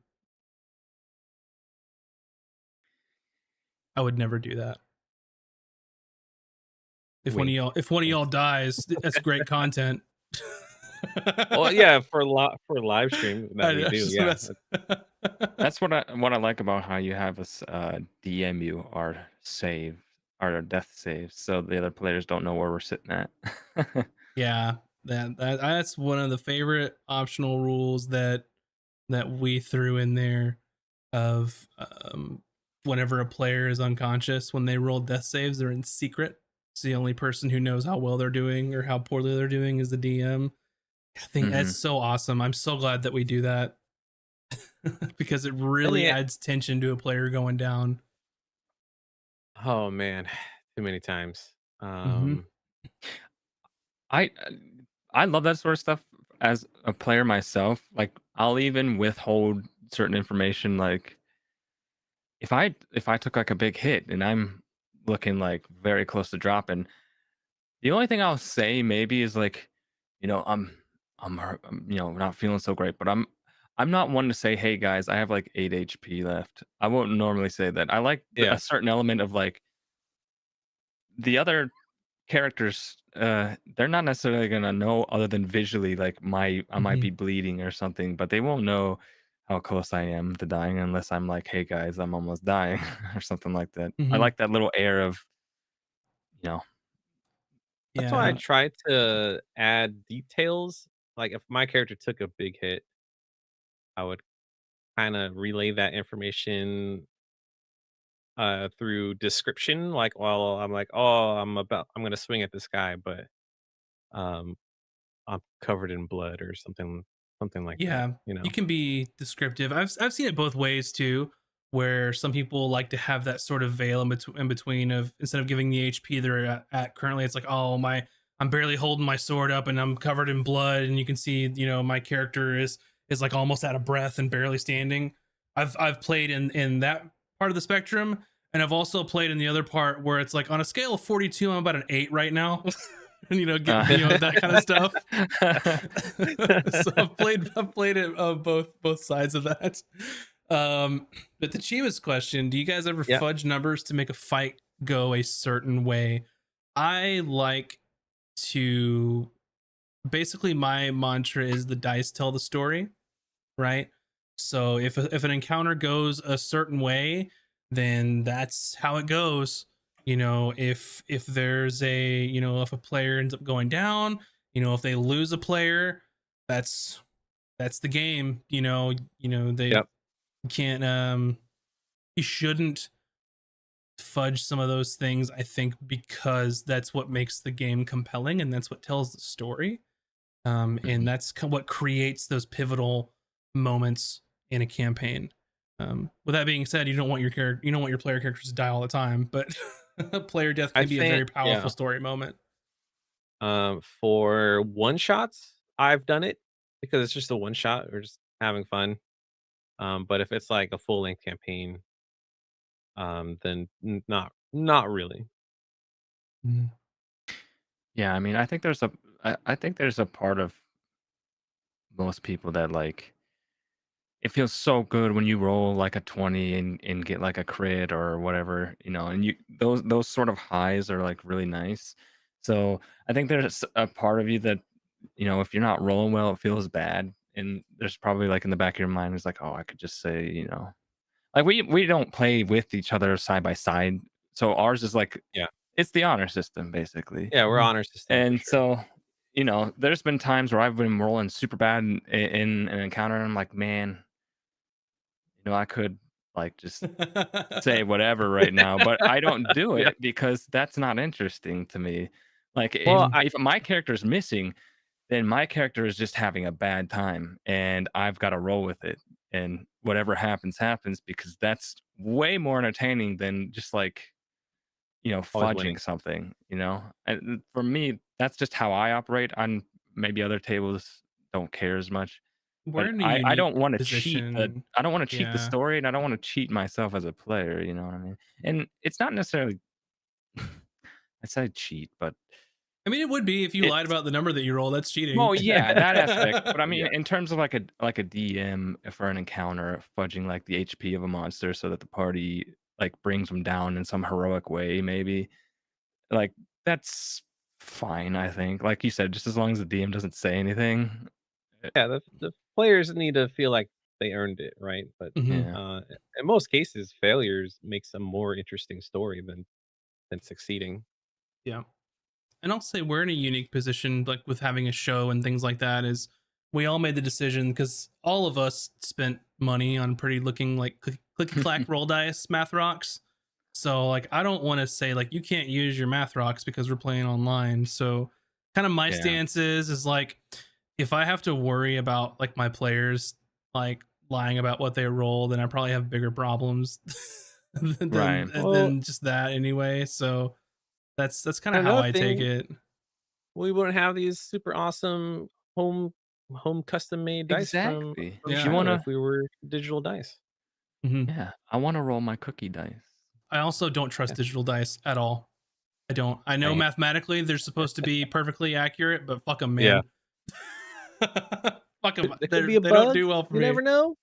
I would never do that. Wink. If one of y'all dies, that's great content. Well, yeah, for live stream that I we know, do, it's just yeah. That's what I like about how you have us DM you our death saves, so the other players don't know where we're sitting at. Yeah, that's one of the favorite optional rules that we threw in there of whenever a player is unconscious, when they roll death saves, they're in secret. It's the only person who knows how well they're doing or how poorly they're doing is the DM. I think that's Mhm. so awesome. I'm so glad that we do that because it And really yeah, adds tension to a player going down. oh man, too many times. Hmm. I uh, I love that sort of stuff as a player myself. Like I'll even withhold certain information. Like if I took like a big hit and I'm looking like very close to dropping, the only thing I'll say maybe is like, you know, I'm not feeling so great, but I'm not one to say, hey guys, I have like 8 HP left. I won't normally say that. I like Yeah, a certain element of like the other characters, they're not necessarily gonna know other than visually, like I might Hmm. be bleeding or something, but they won't know how close I am to dying unless I'm like, "Hey guys, I'm almost dying," or something like that. I Hmm. like that little air of, you know, that's why I Yeah. try to add details. Like if my character took a big hit, I would kind of relay that information through description. Like, well, I'm like, oh, I'm gonna swing at this guy, but um, I'm covered in blood or something like that. Yeah, you can be descriptive. I've seen it both ways too, where some people like to have that sort of veil in between of instead of giving the HP they're at currently, it's like, oh my, I'm barely holding my sword up and I'm covered in blood, and you can see my character is like almost out of breath and barely standing. I've played in that part of the spectrum, and I've also played in the other part where it's like on a scale of 42, I'm about an 8 right now. And get that kind of stuff. So I've played it both sides of that. But the Chivas question: do you guys ever Yeah, fudge numbers to make a fight go a certain way? I like to basically my mantra is the dice tell the story, right? So if an encounter goes a certain way, then that's how it goes. If there's if a player ends up going down, if they lose a player, that's that's the game. They yep. can't you shouldn't fudge some of those things, I think, because that's what makes the game compelling and that's what tells the story. And Mhm. that's what creates those pivotal moments in a campaign. With that being said, you don't want your player characters to die all the time, but player death I can be a think very powerful yeah. story moment. For one shots, I've done it because it's just a one shot. We're just having fun. But if it's like a full length campaign, then not really. Mhm. Yeah, I mean, I think there's a part of most people that like it feels so good when you roll like a 20 and get like a crit or whatever, and you those sort of highs are like really nice. So I think there's a part of you that, if you're not rolling well, it feels bad. And there's probably like in the back of your mind is like, oh, I could just say, like we don't play with each other side by side. So ours is like Yeah, it's the honor system basically. yeah, we're Mhm. honor system for And sure. so, there's been times where I've been rolling super bad in an encounter, and I'm like, man, I could like just say whatever right now, but I don't do Yeah. it because that's not interesting to me. Like Well, if my character's missing, then my character is just having a bad time and I've got to roll with it. And whatever happens, happens because that's way more entertaining than just like, always winning. fudging something, And for me, that's just how I operate. On maybe other tables don't care as much. We're But in a I unique don't want to cheat position. I don't want to cheat the Yeah. story and I don't want to cheat myself as a player, you know what I mean? And it's not necessarily I said cheat, but I mean, it would be if you lied it's about the number that you roll. That's cheating. well, yeah, that aspect. But I mean, Yeah. in terms of like a DM for an encounter, fudging like the HP of a monster so that the party like brings them down in some heroic way, maybe like that's fine. I think, like you said, just as long as the DM doesn't say anything. Yeah, the players need to feel like they earned it, right? But Hmm. Yeah, uh, in most cases, failures makes a more interesting story than succeeding. Yeah. And I'll say we're in a unique position, like with having a show and things like that, is we all made the decision because all of us spent money on pretty looking like clicky clack roll dice math rocks. So like I don't want to say like you can't use your math rocks because we're playing online. So kind of my yeah, stance is like if I have to worry about like my players like lying about what they roll, then I probably have bigger problems right. Well, than just that anyway. So that's kind of how another I take thing, it. we wouldn't have these super awesome home custom made dice Exactly. from You Yeah. Shadow wanna if we were digital dice. Hmm. Yeah, I wanna roll my cookie dice. I also don't trust Yeah. digital dice at all. I don't. I know Same. mathematically they're supposed to be perfectly accurate, but fuck them, Yeah. man. Fuck them. There could be a They don't bug. do well for You me. never know.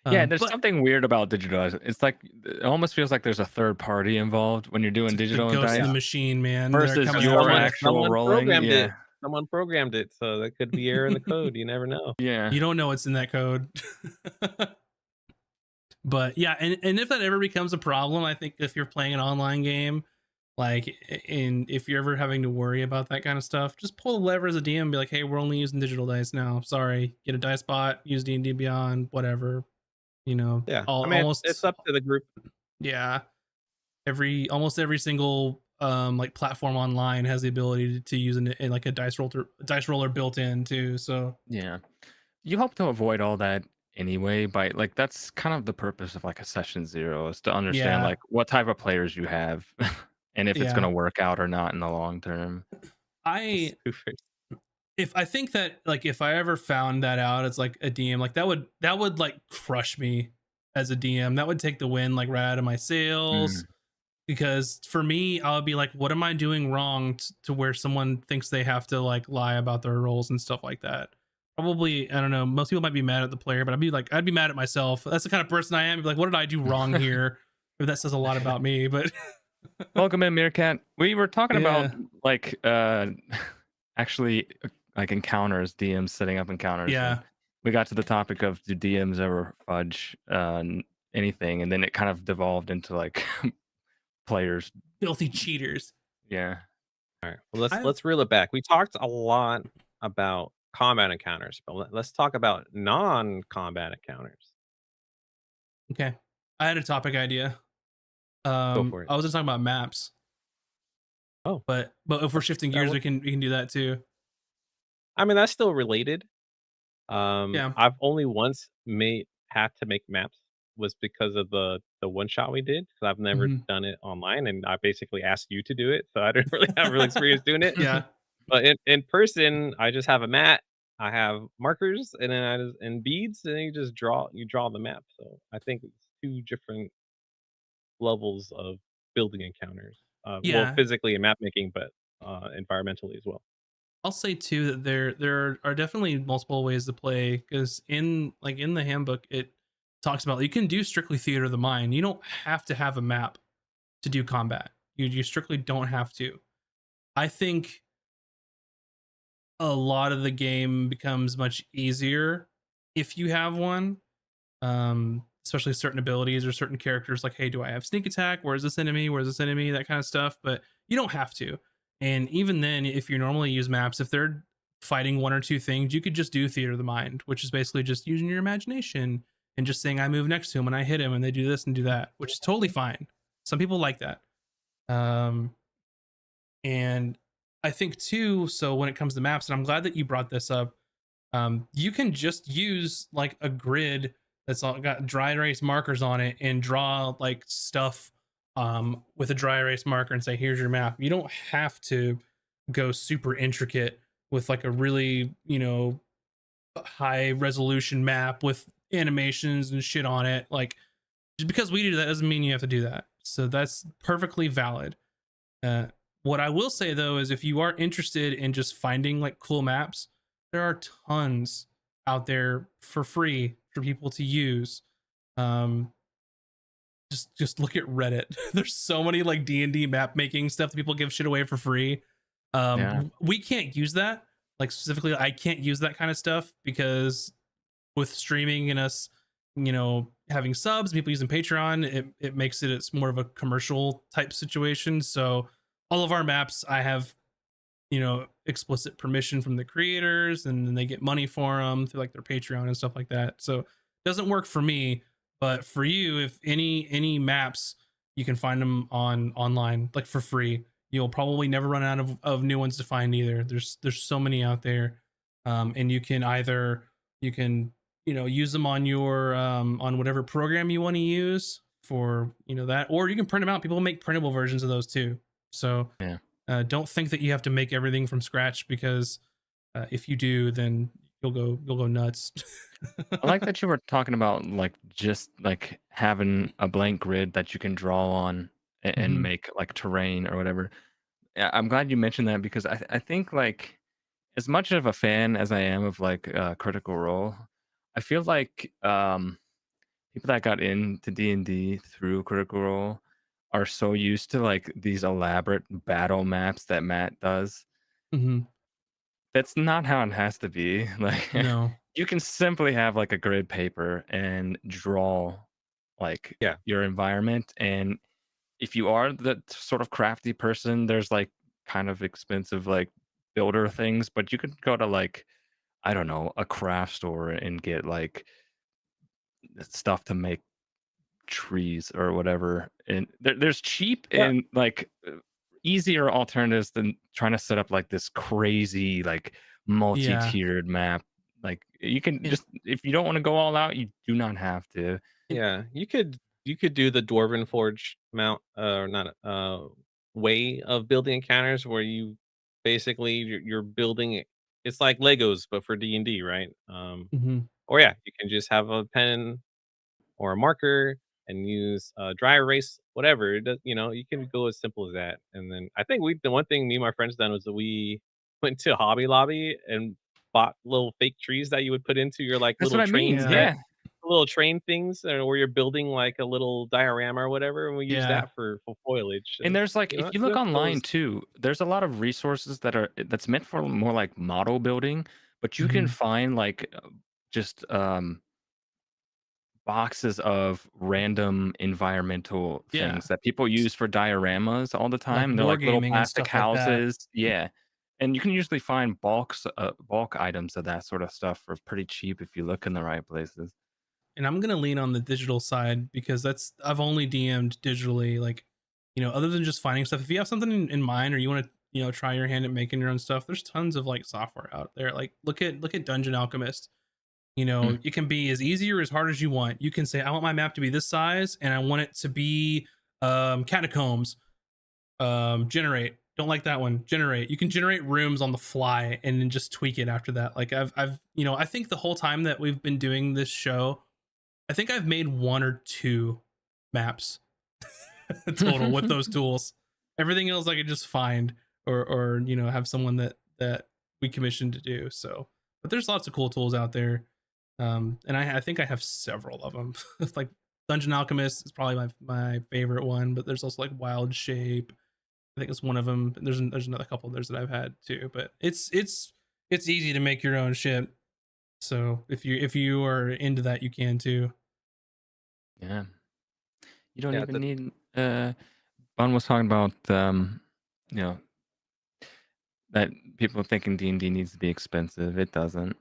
Yeah, there's But something weird about digital dice. It's like it almost feels like there's a third party involved when you're it's doing like the digital ghost of the dice machine, man. They're versus coming Because after your you. actual rolling. programmed it. Yeah. Someone programmed it, so that could be error in the code. You never know. Yeah. You don't know what's in that code. But yeah, and if that ever becomes a problem, I think if you're playing an online game, like, and if you're ever having to worry about that kind of stuff, just pull the lever as a DM and be like, hey, we're only using digital dice now. Sorry, get a dice bot, use D&D Beyond, whatever. Yeah. I mean, it's Almost, up to the group. yeah. Almost every single like platform online has the ability to use like a dice roller built in too. So Yeah. You hope to avoid all that anyway, by like that's kind of the purpose of like a session zero is to understand yeah, like what type of players you have and if it's yeah. gonna work out or not in the long term. I Spoofers. if I think that like if I ever found that out as like a DM, like that would like crush me as a DM. That would take the wind like right out of my sails. Mm. Because for me, I would be like, what am I doing wrong to where someone thinks they have to like lie about their roles and stuff like that? Probably, I don't know. Most people might be mad at the player, but I'd be mad at myself. That's the kind of person I am. I'd be like, what did I do wrong here? If that says a lot about me, but Welcome in, Meerkat. We were talking yeah, about like actually like encounters, DMs setting up encounters, and yeah, we got to the topic of do DMs ever fudge anything, and then it kind of devolved into like players. filthy cheaters. Yeah. All right. Well, I let's reel it back. We talked a lot about combat encounters, but let's talk about non-combat encounters. okay. I had a topic idea. Go for it. I was just talking about maps, Oh, but if we're shifting that gears, one. we can do that too. I mean, that's still related. Yeah. I've only once had to make maps was because of the one shot we did. Because I've never Mhm. done it online, and I basically asked you to do it, so I didn't really have real experience doing it. Yeah. But in person, I just have a mat. I have markers, and then and beads, and you draw the map. So I think it's two different levels of building encounters. Well, Yeah. physically and map making, but environmentally as well. I'll say too that there are definitely multiple ways to play because in the handbook it talks about you can do strictly theater of the mind. You don't have to have a map to do combat. You strictly don't have to. I think a lot of the game becomes much easier if you have one. Especially certain abilities or certain characters like, hey, do I have sneak attack? Where's this enemy? Where's this enemy? That kind of stuff. But you don't have to. And even then, if you normally use maps, if they're fighting one or two things, you could just do theater of the mind, which is basically just using your imagination and just saying I move next to him and I hit him and they do this and do that, which is totally fine. Some people like that. Um, and I think too, so when it comes to maps, and I'm glad that you brought this up, you can just use like a grid that's all got dry erase markers on it and draw like stuff with a dry erase marker and say, here's your map. You don't have to go super intricate with like a really, high resolution map with animations and shit on it. Like, just because we do that doesn't mean you have to do that. So that's perfectly valid. What I will say though is if you are interested in just finding like cool maps, there are tons out there for free for people to use. Um, just look at Reddit. There's so many like D&D map making stuff that people give shit away for free. Yeah. We can't use that. Like specifically, I can't use that kind of stuff because with streaming and us, having subs, people using Patreon, it makes it's more of a commercial type situation. So all of our maps, I have, explicit permission from the creators, and then they get money for them through like their Patreon and stuff like that. So it doesn't work for me, but for you, if any maps, you can find them online like for free. You'll probably never run out of new ones to find either. There's so many out there, and you can either use them on your on whatever program you want to use for that, or you can print them out. People make printable versions of those too. So Yeah. don't think that you have to make everything from scratch, because if you do, then you'll go nuts. I like that you were talking about like just like having a blank grid that you can draw on and Mhm. make like terrain or whatever. Yeah, I'm glad you mentioned that because I think like as much of a fan as I am of like Critical Role, I feel like people that got into D&D through Critical Role are so used to like these elaborate battle maps that Matt does. Mhm. That's not how it has to be. Like No. you can simply have like a grid paper and draw like Yeah. your environment. And if you are the sort of crafty person, there's like kind of expensive like builder things, but you could go to like, I don't know, a craft store and get like stuff to make trees or whatever. And there's cheap Yeah. and like easier alternatives than trying to set up like this crazy like Yeah. multi-tiered map. Like you can And, just if you don't want to go all out, you do not have to. and Yeah. You could do the Dwarven Forge mount or not way of building encounters where you basically you're building it. It's like Legos but for D&D, right? mhm. Or yeah, you can just have a pen or a marker and use dry erase, whatever. It does, you can go as simple as that. And then I think the one thing me and my friends done was that we went to Hobby Lobby and bought little fake trees that you would put into your like That's what little I train mean. Yeah. set, Yeah. little train things, where you're building like a little diorama or whatever, and we use Yeah. that for foliage. And And there's like if you look online those. too, there's a lot of resources that's meant for more like model building, but you can Mhm. find like just boxes of random environmental Yeah. things that people S- use for dioramas all the Like time. They're like little wargaming and plastic stuff like that. houses. Yeah. And you can usually find bulk items of that sort of stuff for pretty cheap if you look in the right places. And I'm gonna lean on the digital side because I've only DM'd digitally. Like, other than just finding stuff. If you have something in mind or you want to, try your hand at making your own stuff, there's tons of like software out there. Like, look at Dungeon Alchemist. Mm. It can be as easy or as hard as you want. You can say, I want my map to be this size and I want it to be catacombs. Generate. Don't like that one. Generate. You can generate rooms on the fly and then just tweak it after that. Like I've I think the whole time that we've been doing this show, I think I've made one or two maps total with those tools. Everything else I could just find or have someone that we commissioned to do. So, but there's lots of cool tools out there. And I think I have several of them. It's like Dungeon Alchemist is probably my favorite one, but there's also like Wild Shape. I think it's one of them. And there's another couple of those that I've had too. But it's easy to make your own shit. So if you are into that, you can too. Yeah. You don't Yeah, even need Bon was talking about you know, that people thinking D&D needs to be expensive. It doesn't.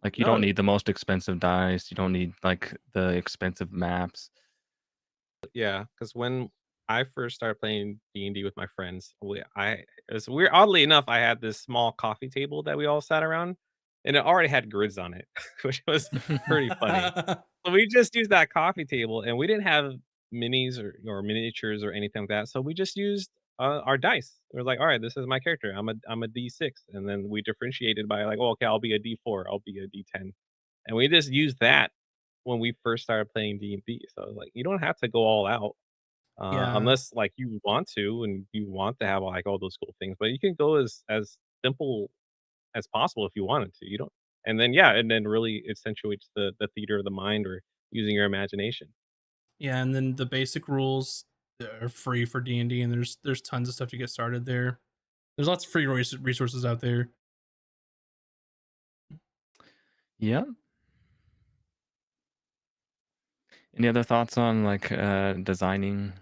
Like you don't No, need the most expensive dice. You don't need like the expensive maps. yeah, because when I first started playing D&D with my friends, it was weird. Oddly enough, I had this small coffee table that we all sat around, and it already had grids on it, which was pretty funny. So we just used that coffee table, and we didn't have minis or miniatures or anything like that. So we just used our dice. We're like, all right, this is my character. I'm a D6, and then we differentiated by like, oh, okay, I'll be a D4, I'll be a D10, and we just used that when we first started playing D&D. So like, you don't have to go all out Yeah. unless like you want to and you want to have like all those cool things. But you can go as simple as possible if you wanted to. You don't, and then yeah, and then really accentuates the theater of the mind or using your imagination. Yeah, and then the basic rules are free for D&D, and there's tons of stuff to get started there. There's lots of free resources out there. Yeah. Any other thoughts on like designing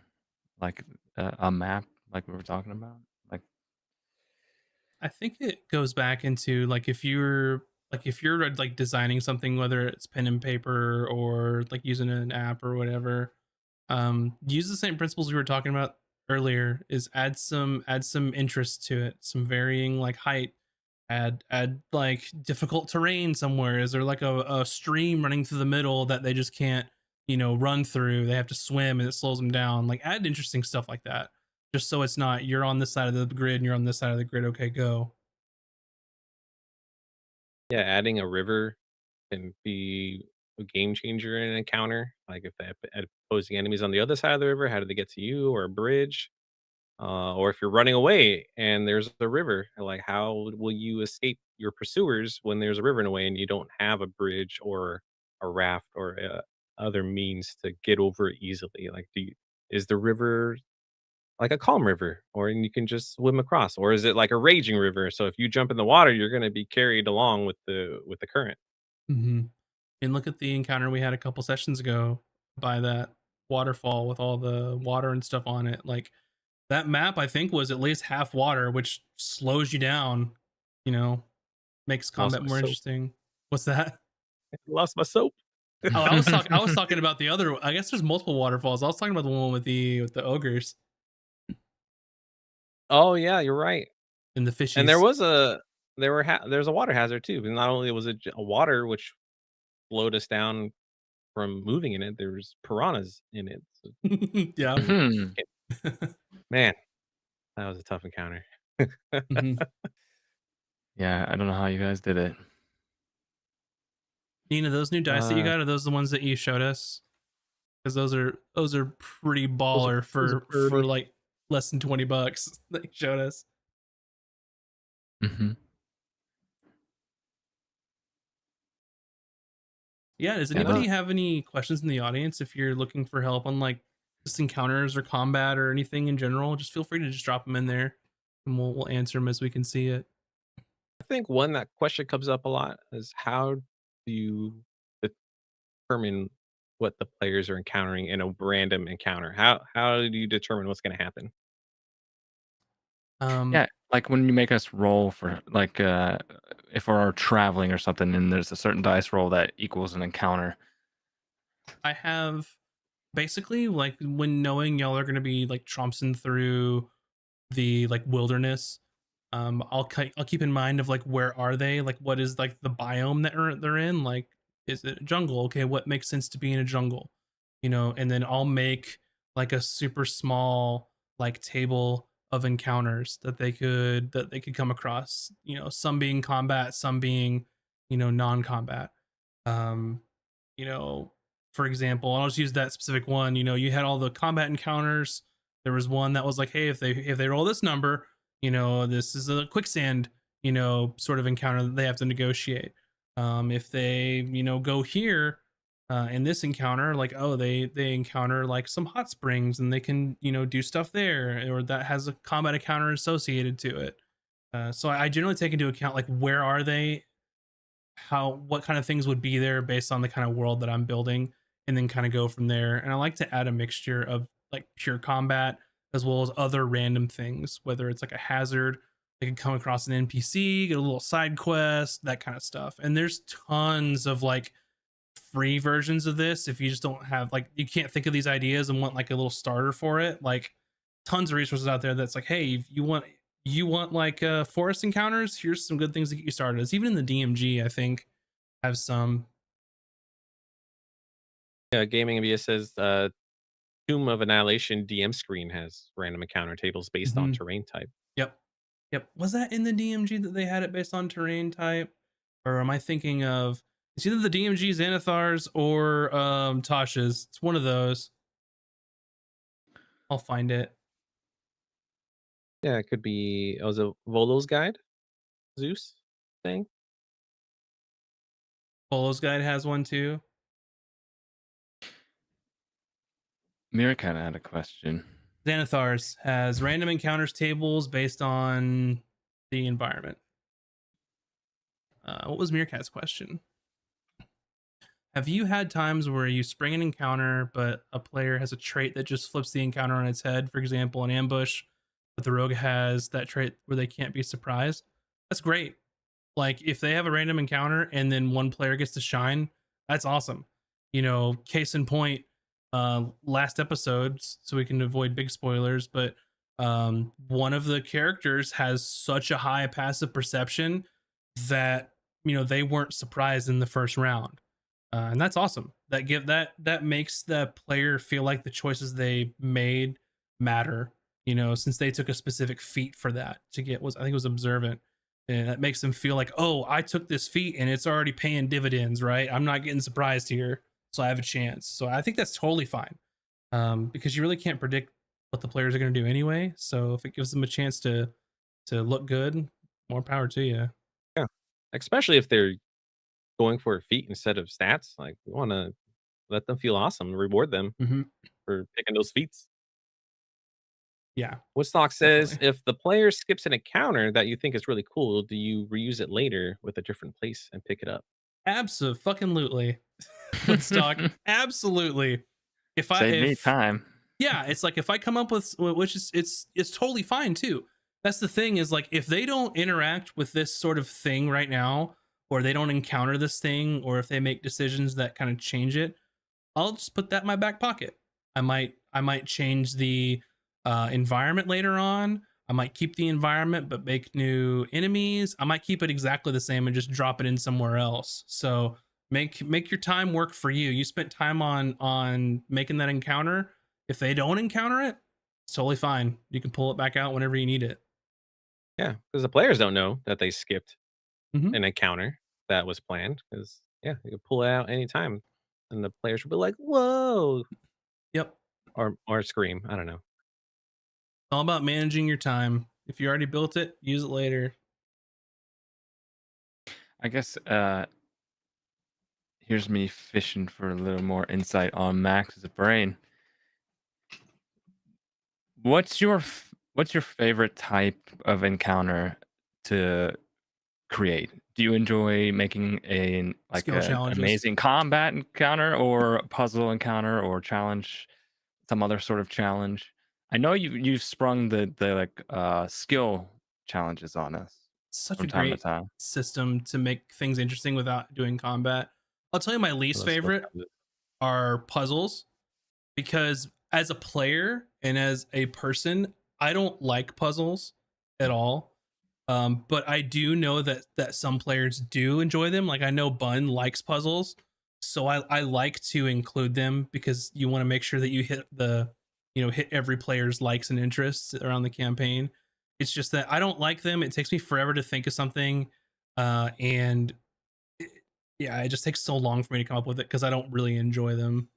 like a map like we were talking about? Like I think it goes back into if you're like designing something, whether it's pen and paper or like using an app or whatever, use the same principles we were talking about earlier. Is add some interest to it, some varying like height, add like difficult terrain somewhere. Is there like a stream running through the middle that they just can't run through? They have to swim and it slows them down. Like add interesting stuff like that, just so it's not you're on this side of the grid and you're on this side of the grid. Okay, go. Yeah, adding a river can be a game changer in an encounter. Like if the opposing enemies on the other side of the river, how do they get to you? Or a bridge. Or if you're running away and there's a river, like how will you escape your pursuers when there's a river in a way and you don't have a bridge or a raft or other means to get over it easily? Like, is the river like a calm river, or and you can just swim across, or is it like a raging river? So if you jump in the water, you're going to be carried along with the current. Hmm. And look at the encounter we had a couple sessions ago by that waterfall with all the water and stuff on it. Like that map, I think, was at least half water, which slows you down. You know, makes Lost combat my more soap. interesting. What's that? Lost my soap. Oh, I was talking about the other. I guess there's multiple waterfalls. I was talking about the one with the ogres Oh yeah, you're right. and the And there fishies. was a there's a water hazard too. But not only was it a water which slowed us down from moving in it, there's piranhas in it. So Yeah. you hmm. can't- man, that was a tough encounter. Hmm. Yeah, I don't know how you guys did it. Nina, those new dice that you uh, got are those the ones that you showed us? Because those are pretty baller those are for pretty. like less than $20 that you showed us. Hmm. Yeah, does Yeah, anybody have any questions in the audience? If you're looking for help on like just encounters or combat or anything in general, just feel free to just drop them in there, and we'll answer them as we can see it. I think one that question comes up a lot is how do you determine what the players are encountering in a random encounter? How do you determine what's going to happen? Um, yeah. Like when you make us roll for like if we're traveling or something, and there's a certain dice roll that equals an encounter. I have basically like when knowing y'all are gonna be like trompsing through the like wilderness. I'll keep in mind of like where are they, like what is like the biome that they're in, like is it a jungle? Okay, what makes sense to be in a jungle, and then I'll make like a super small like table of encounters that they could come across, some being combat, some being non-combat. um you know for example, I'll just use that specific one. You had all the combat encounters. There was one that was like, hey, if they roll this number, this is a quicksand, sort of encounter that they have to negotiate. If they, go here, in this encounter, like, oh, they encounter like some hot springs and they can, do stuff there, or that has a combat encounter associated to it. So I generally take into account like where are they, what kind of things would be there based on the kind of world that I'm building, and then kind of go from there. And I like to add a mixture of like pure combat as well as other random things, whether it's like a hazard, They can come across an NPC, get a little side quest, that kind of stuff. And there's tons of like free versions of this if you just don't have like you can't think of these ideas and want like a little starter for it. Like tons of resources out there that's like, hey, if you want like forest encounters, here's some good things to get you started. It's even in the DMG, I think, have some. Yeah, Gaming MBS says Tomb of Annihilation DM screen has random encounter tables based on Mhm. terrain type. Yep. Yep. Was that in the DMG that they had it based on terrain type? Or am I thinking of it's either the DMG Xanathar's or Tasha's? It's one of those. I'll find it. Yeah, it could be. It was a Volo's guide, Zeus thing. Polo's Guide has one too. Mira kind of had a question. Xanathar's has random encounters tables based on the environment. What was Meerkat's question? Have you had times where you spring an encounter, but a player has a trait that just flips the encounter on its head? For example, an ambush, but the rogue has that trait where they can't be surprised. That's great. Like if they have a random encounter and then one player gets to shine, that's awesome. You know, case in point, last episode, so we can avoid big spoilers, but one of the characters has such a high passive perception that you know they weren't surprised in the first round, and that's awesome. That makes the player feel like the choices they made matter. You know, since they took a specific feat for that to get was I think it was observant, and that makes them feel like, oh, I took this feat and it's already paying dividends, right? I'm not getting surprised here, so I have a chance. So I think that's totally fine, because you really can't predict what the players are going to do anyway. So if it gives them a chance to look good, more power to you. Yeah, especially if they're going for a feat instead of stats. Like we want to let them feel awesome, reward them Mm-hmm. for picking those feats. Yeah, Woodstock says definitely. if the player skips an encounter that you think is really cool, do you reuse it later with a different place and pick it up? Absolutely. Woodstock. Absolutely. Save me If time. yeah, it's like if I come up with which is it's totally fine too. That's the thing is like if they don't interact with this sort of thing right now, or they don't encounter this thing, or if they make decisions that kind of change it, I'll just put that in my back pocket. I might change the environment later on. I might keep the environment but make new enemies. I might keep it exactly the same and just drop it in somewhere else. So make your time work for you. You spent time on making that encounter. If they don't encounter it, it's totally fine. You can pull it back out whenever you need it. Yeah, because the players don't know that they skipped Mm-hmm. an encounter that was planned. Because yeah, you can pull it out anytime, and the players will be like, "Whoa!" Yep. or scream. I don't know. All about managing your time. If you already built it, use it later. I guess here's me fishing for a little more insight on Max's brain. What's your favorite type of encounter to create? Do you enjoy making Skill an challenges. amazing combat encounter or a puzzle encounter or challenge, some other sort of challenge? I know you've sprung the skill challenges on us Such a from time to great time. system to make things interesting without doing combat. I'll tell you my least Those skill favorite challenges. are puzzles because as a player and as a person, I don't like puzzles at all. But I do know that some players do enjoy them. Like I know Bun likes puzzles, so I like to include them because you want to make sure that you hit hit every player's likes and interests around the campaign. It's just that I don't like them. It takes me forever to think of something, and yeah, it just takes so long for me to come up with it because I don't really enjoy them.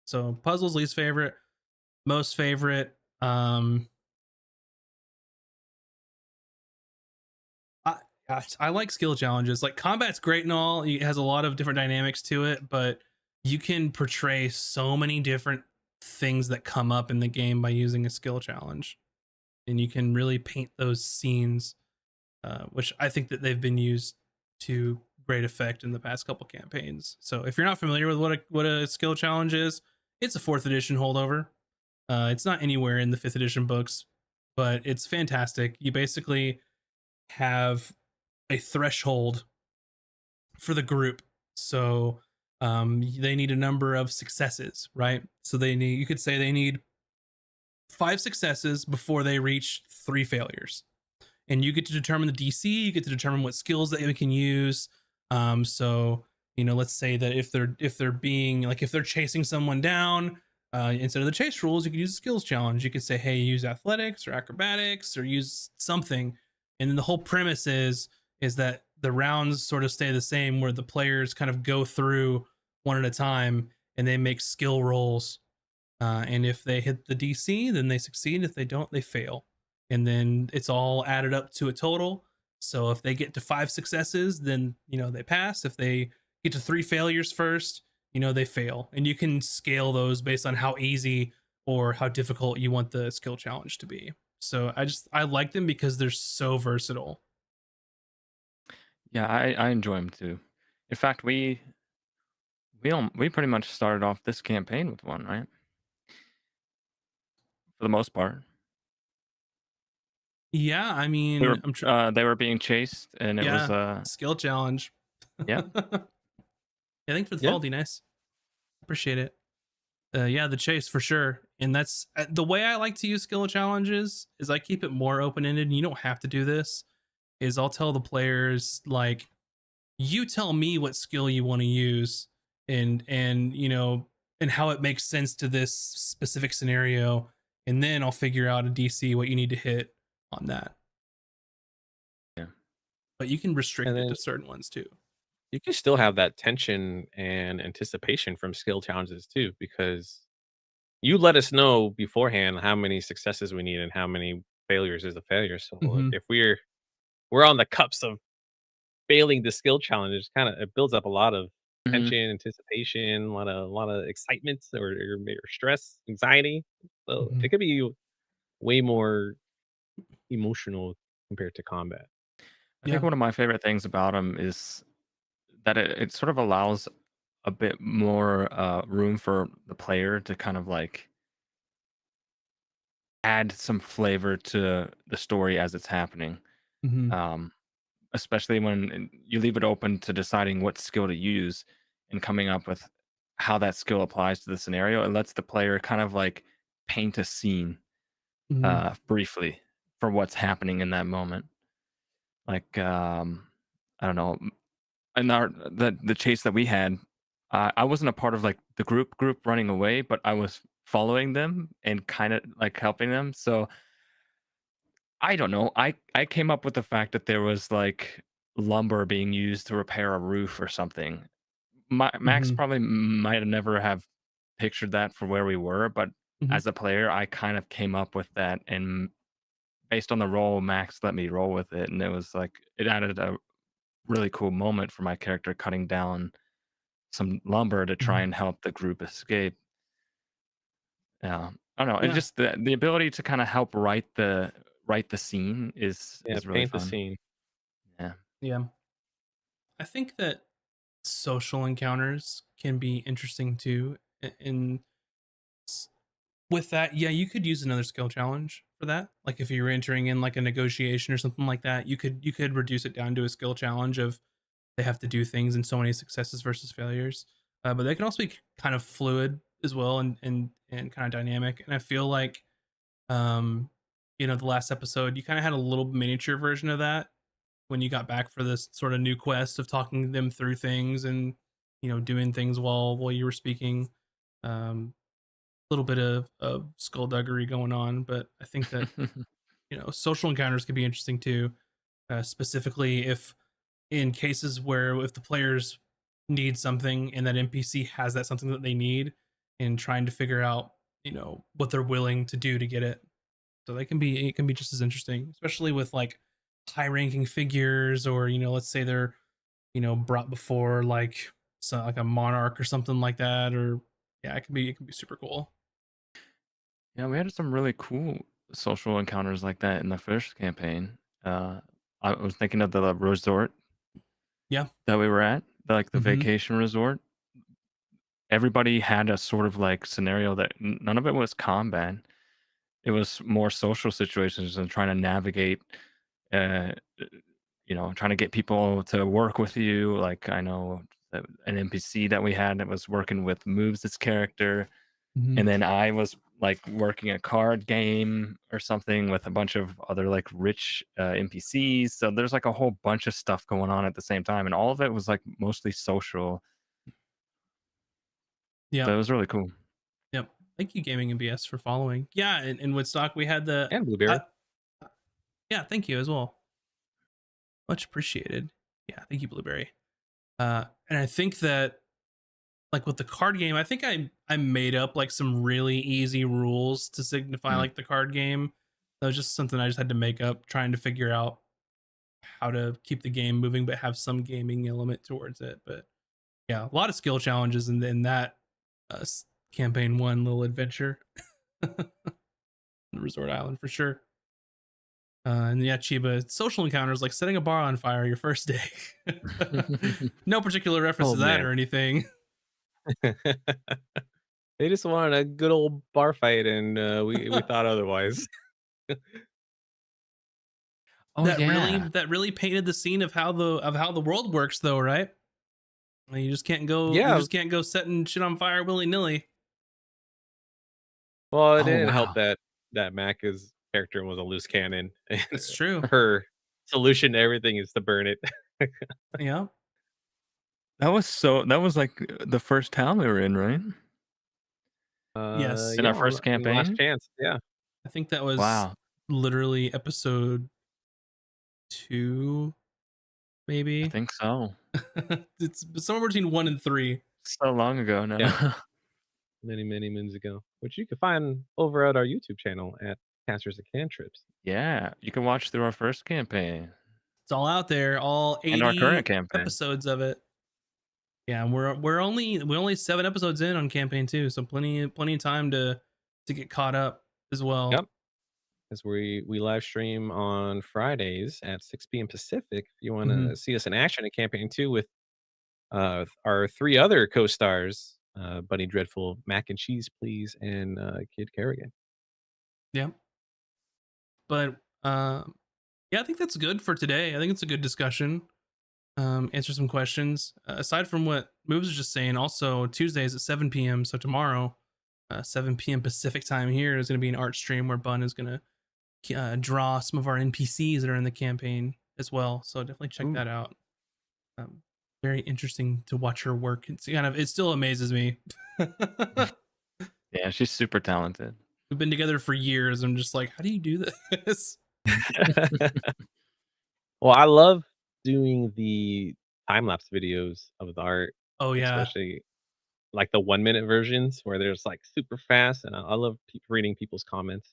So puzzles least favorite, most favorite. I, gosh, I like skill challenges. Like combat's great and all. It has a lot of different dynamics to it, but you can portray so many different things that come up in the game by using a skill challenge, and you can really paint those scenes, which I think that they've been used to great effect in the past couple campaigns. So if you're not familiar with what a skill challenge is, it's a fourth edition holdover. It's not anywhere in the fifth edition books. but it's fantastic. You basically have a threshold for the group. So they need a number of successes, right? So you could say they need 5 successes before they reach 3 failures. And you get to determine the DC, you get to determine what skills that they can use. So let's say that if they're being like if they're chasing someone down, instead of the chase rules, you could use a skills challenge. You could say, hey, use athletics or acrobatics or use something. And then the whole premise is that the rounds sort of stay the same, where the players kind of go through one at a time and they make skill rolls. And if they hit the DC, then they succeed. If they don't, they fail. And then it's all added up to a total. So if they get to 5 successes, then they pass. If they get to 3 failures first, they fail. And you can scale those based on how easy or how difficult you want the skill challenge to be. So I like them because they're so versatile. Yeah, I enjoy them too. In fact, we pretty much started off this campaign with one, right? For the most part. Yeah, I mean, They were being chased, and it was skill challenge. Yeah. Yeah, thanks for the Yeah. follow, D-Nice. Appreciate it. Yeah, the chase for sure. And that's the way I like to use skill challenges is I keep it more open-ended. And you don't have to do this. Is I'll tell the players like, you tell me what skill you want to use, and how it makes sense to this specific scenario, and then I'll figure out a DC what you need to hit on that. Yeah. But you can restrict And it then to certain ones too. you can still have that tension and anticipation from skill challenges too, because you let us know beforehand how many successes we need and how many failures is a failure. So Mhm. if we're on the cups of failing the skill challenge, it builds up a lot of Mhm. tension, anticipation, a lot of excitement or stress, anxiety. So Mhm. it could be way more emotional compared to combat. I Yeah. think one of my favorite things about them is that it sort of allows a bit more room for the player to kind of like add some flavor to the story as it's happening. Mhm. Um, Especially when you leave it open to deciding what skill to use and coming up with how that skill applies to the scenario. It lets the player kind of like paint a scene Mhm. briefly for what's happening in that moment. Like I don't know, in the chase that we had, I wasn't a part of like the group running away, but I was following them and kind of like helping them. So I don't know. I came up with the fact that there was like lumber being used to repair a roof or something. Max Mhm. probably might have never have pictured that for where we were, but Mhm. as a player, I kind of came up with that, and based on the role, Max let me roll with it, and it was like it added a really cool moment for my character cutting down some lumber to try Mhm. and help the group escape. Yeah, I don't know. It's Yeah. just the ability to kind of help write the scene Yeah, is really paint the fun. scene. Yeah. Yeah. I think that social encounters can be interesting too. In with that, yeah, you could use another skill challenge for that. Like if you're entering in like a negotiation or something like that, you could reduce it down to a skill challenge of they have to do things in so many successes versus failures. But they can also be kind of fluid as well, and kind of dynamic. And I feel like um the last episode you kind of had a little miniature version of that when you got back for this sort of new quest of talking them through things and doing things while you were speaking. A little bit of skullduggery going on, but I think that social encounters could be interesting too, specifically if in cases where if the players need something and that NPC has that something that they need, and trying to figure out what they're willing to do to get it. So it can be just as interesting, especially with like high ranking figures, or let's say they're brought before like like a monarch or something like that, or yeah, it can be super cool. Yeah, we had some really cool social encounters like that in the first campaign. Uh, I was thinking of the resort Yeah. that we were at, like the Mm-hmm. vacation resort. Everybody had a sort of like scenario that none of it was combat. it was more social situations and trying to navigate, uh, trying to get people to work with you. Like I know an NPC that we had that was working with Moves' character, Mhm. and then I was like working a card game or something with a bunch of other like rich NPCs. So there's like a whole bunch of stuff going on at the same time, and all of it was like mostly social. So Yep. it was really cool. Yep. Thank you, Gaming and BS, for following. Yeah, in Woodstock we had the. And Uh, Blueberry. yeah, thank you as well. Much appreciated. Yeah, thank you, Blueberry. And I think that like with the card game, I think I made up like some really easy rules to signify Mm. like the card game. That was just something I just had to make up, trying to figure out how to keep the game moving, but have some gaming element towards it. But yeah, a lot of skill challenges in that uh, campaign one little adventure, Resort Island for sure. And yeah, Chiba, social encounters like setting a bar on fire your first day. No particular reference Oh to that man. or anything. They just wanted a good old bar fight, and we thought otherwise. Oh yeah. That really painted the scene of how the world works, though, right? You just can't Yeah. go setting shit on fire willy nilly. Well, it Oh didn't help wow. that Maka's character was a loose cannon, and It's true. her solution to everything is to burn it. Yeah. That was like the first town we were in, right? Yes. In Yeah, our first on Last campaign? Chance. Yeah. I think that was Wow. literally episode 2, I maybe. think so. It's somewhere between 1 and 3. So long ago Yeah. now. Many moons ago, which you can find over at our YouTube channel at Casters of Cantrips. Yeah, you can watch through our first campaign It's all out there, all and our current 80 campaign. episodes of it. Yeah, and we're only 7 episodes in on campaign 2, so plenty of time to get caught up as well. Yep. As we live stream on Fridays at 6 p.m. Pacific. If you want Mhm. to see us in action in campaign 2 with our 3 other co-stars, Bunny Dreadful, Mac and Cheese Please, and Kid Kerrigan. Yeah. But yeah, I think that's good for today. I think it's a good discussion. Answer some questions. Aside from what Moves was just saying, also Tuesdays at 7 p.m. So tomorrow, 7 p.m. Pacific time here is going to be an art stream where Bun is going to draw some of our NPCs that are in the campaign as well. So definitely check Ooh. that out. Very interesting to watch her work. It still amazes me. Yeah, she's super talented. We've been together for years. I'm just like, how do you do this? Well, I love doing the time lapse videos of the art, Oh yeah. especially like the 1 minute versions where they're just like super fast. And I love reading people's comments.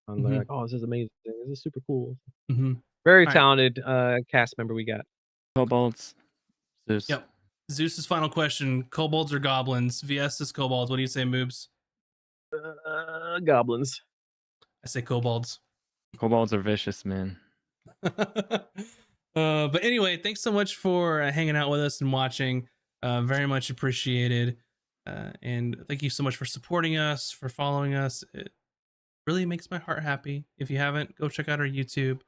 And they're Hmm. like, "Oh, this is amazing! This is super cool." Hmm. Very All right. talented cast member we got. Kobolds. Zeus. Yep. Zeus's final question: kobolds or goblins? VS is kobolds. What do you say, Moobs? Goblins. I say kobolds. Kobolds are vicious, man. But anyway, thanks so much for hanging out with us and watching. Very much appreciated. And thank you so much for supporting us, for following us. It really makes my heart happy. If you haven't, go check out our YouTube.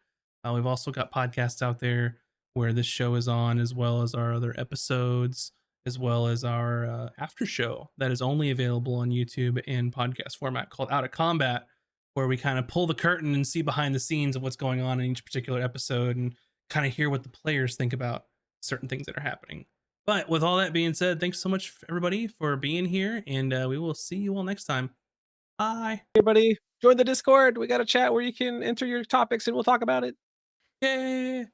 We've also got podcasts out there where this show is on, as well as our other episodes, as well as our after show that is only available on YouTube in podcast format called Out of Combat, where we kind of pull the curtain and see behind the scenes of what's going on in each particular episode and kind of hear what the players think about certain things that are happening. But with all that being said, thanks so much, everybody, for being here, and we will see you all next time. Bye. Everybody, join the Discord. We got a chat where you can enter your topics and we'll talk about it. Yay.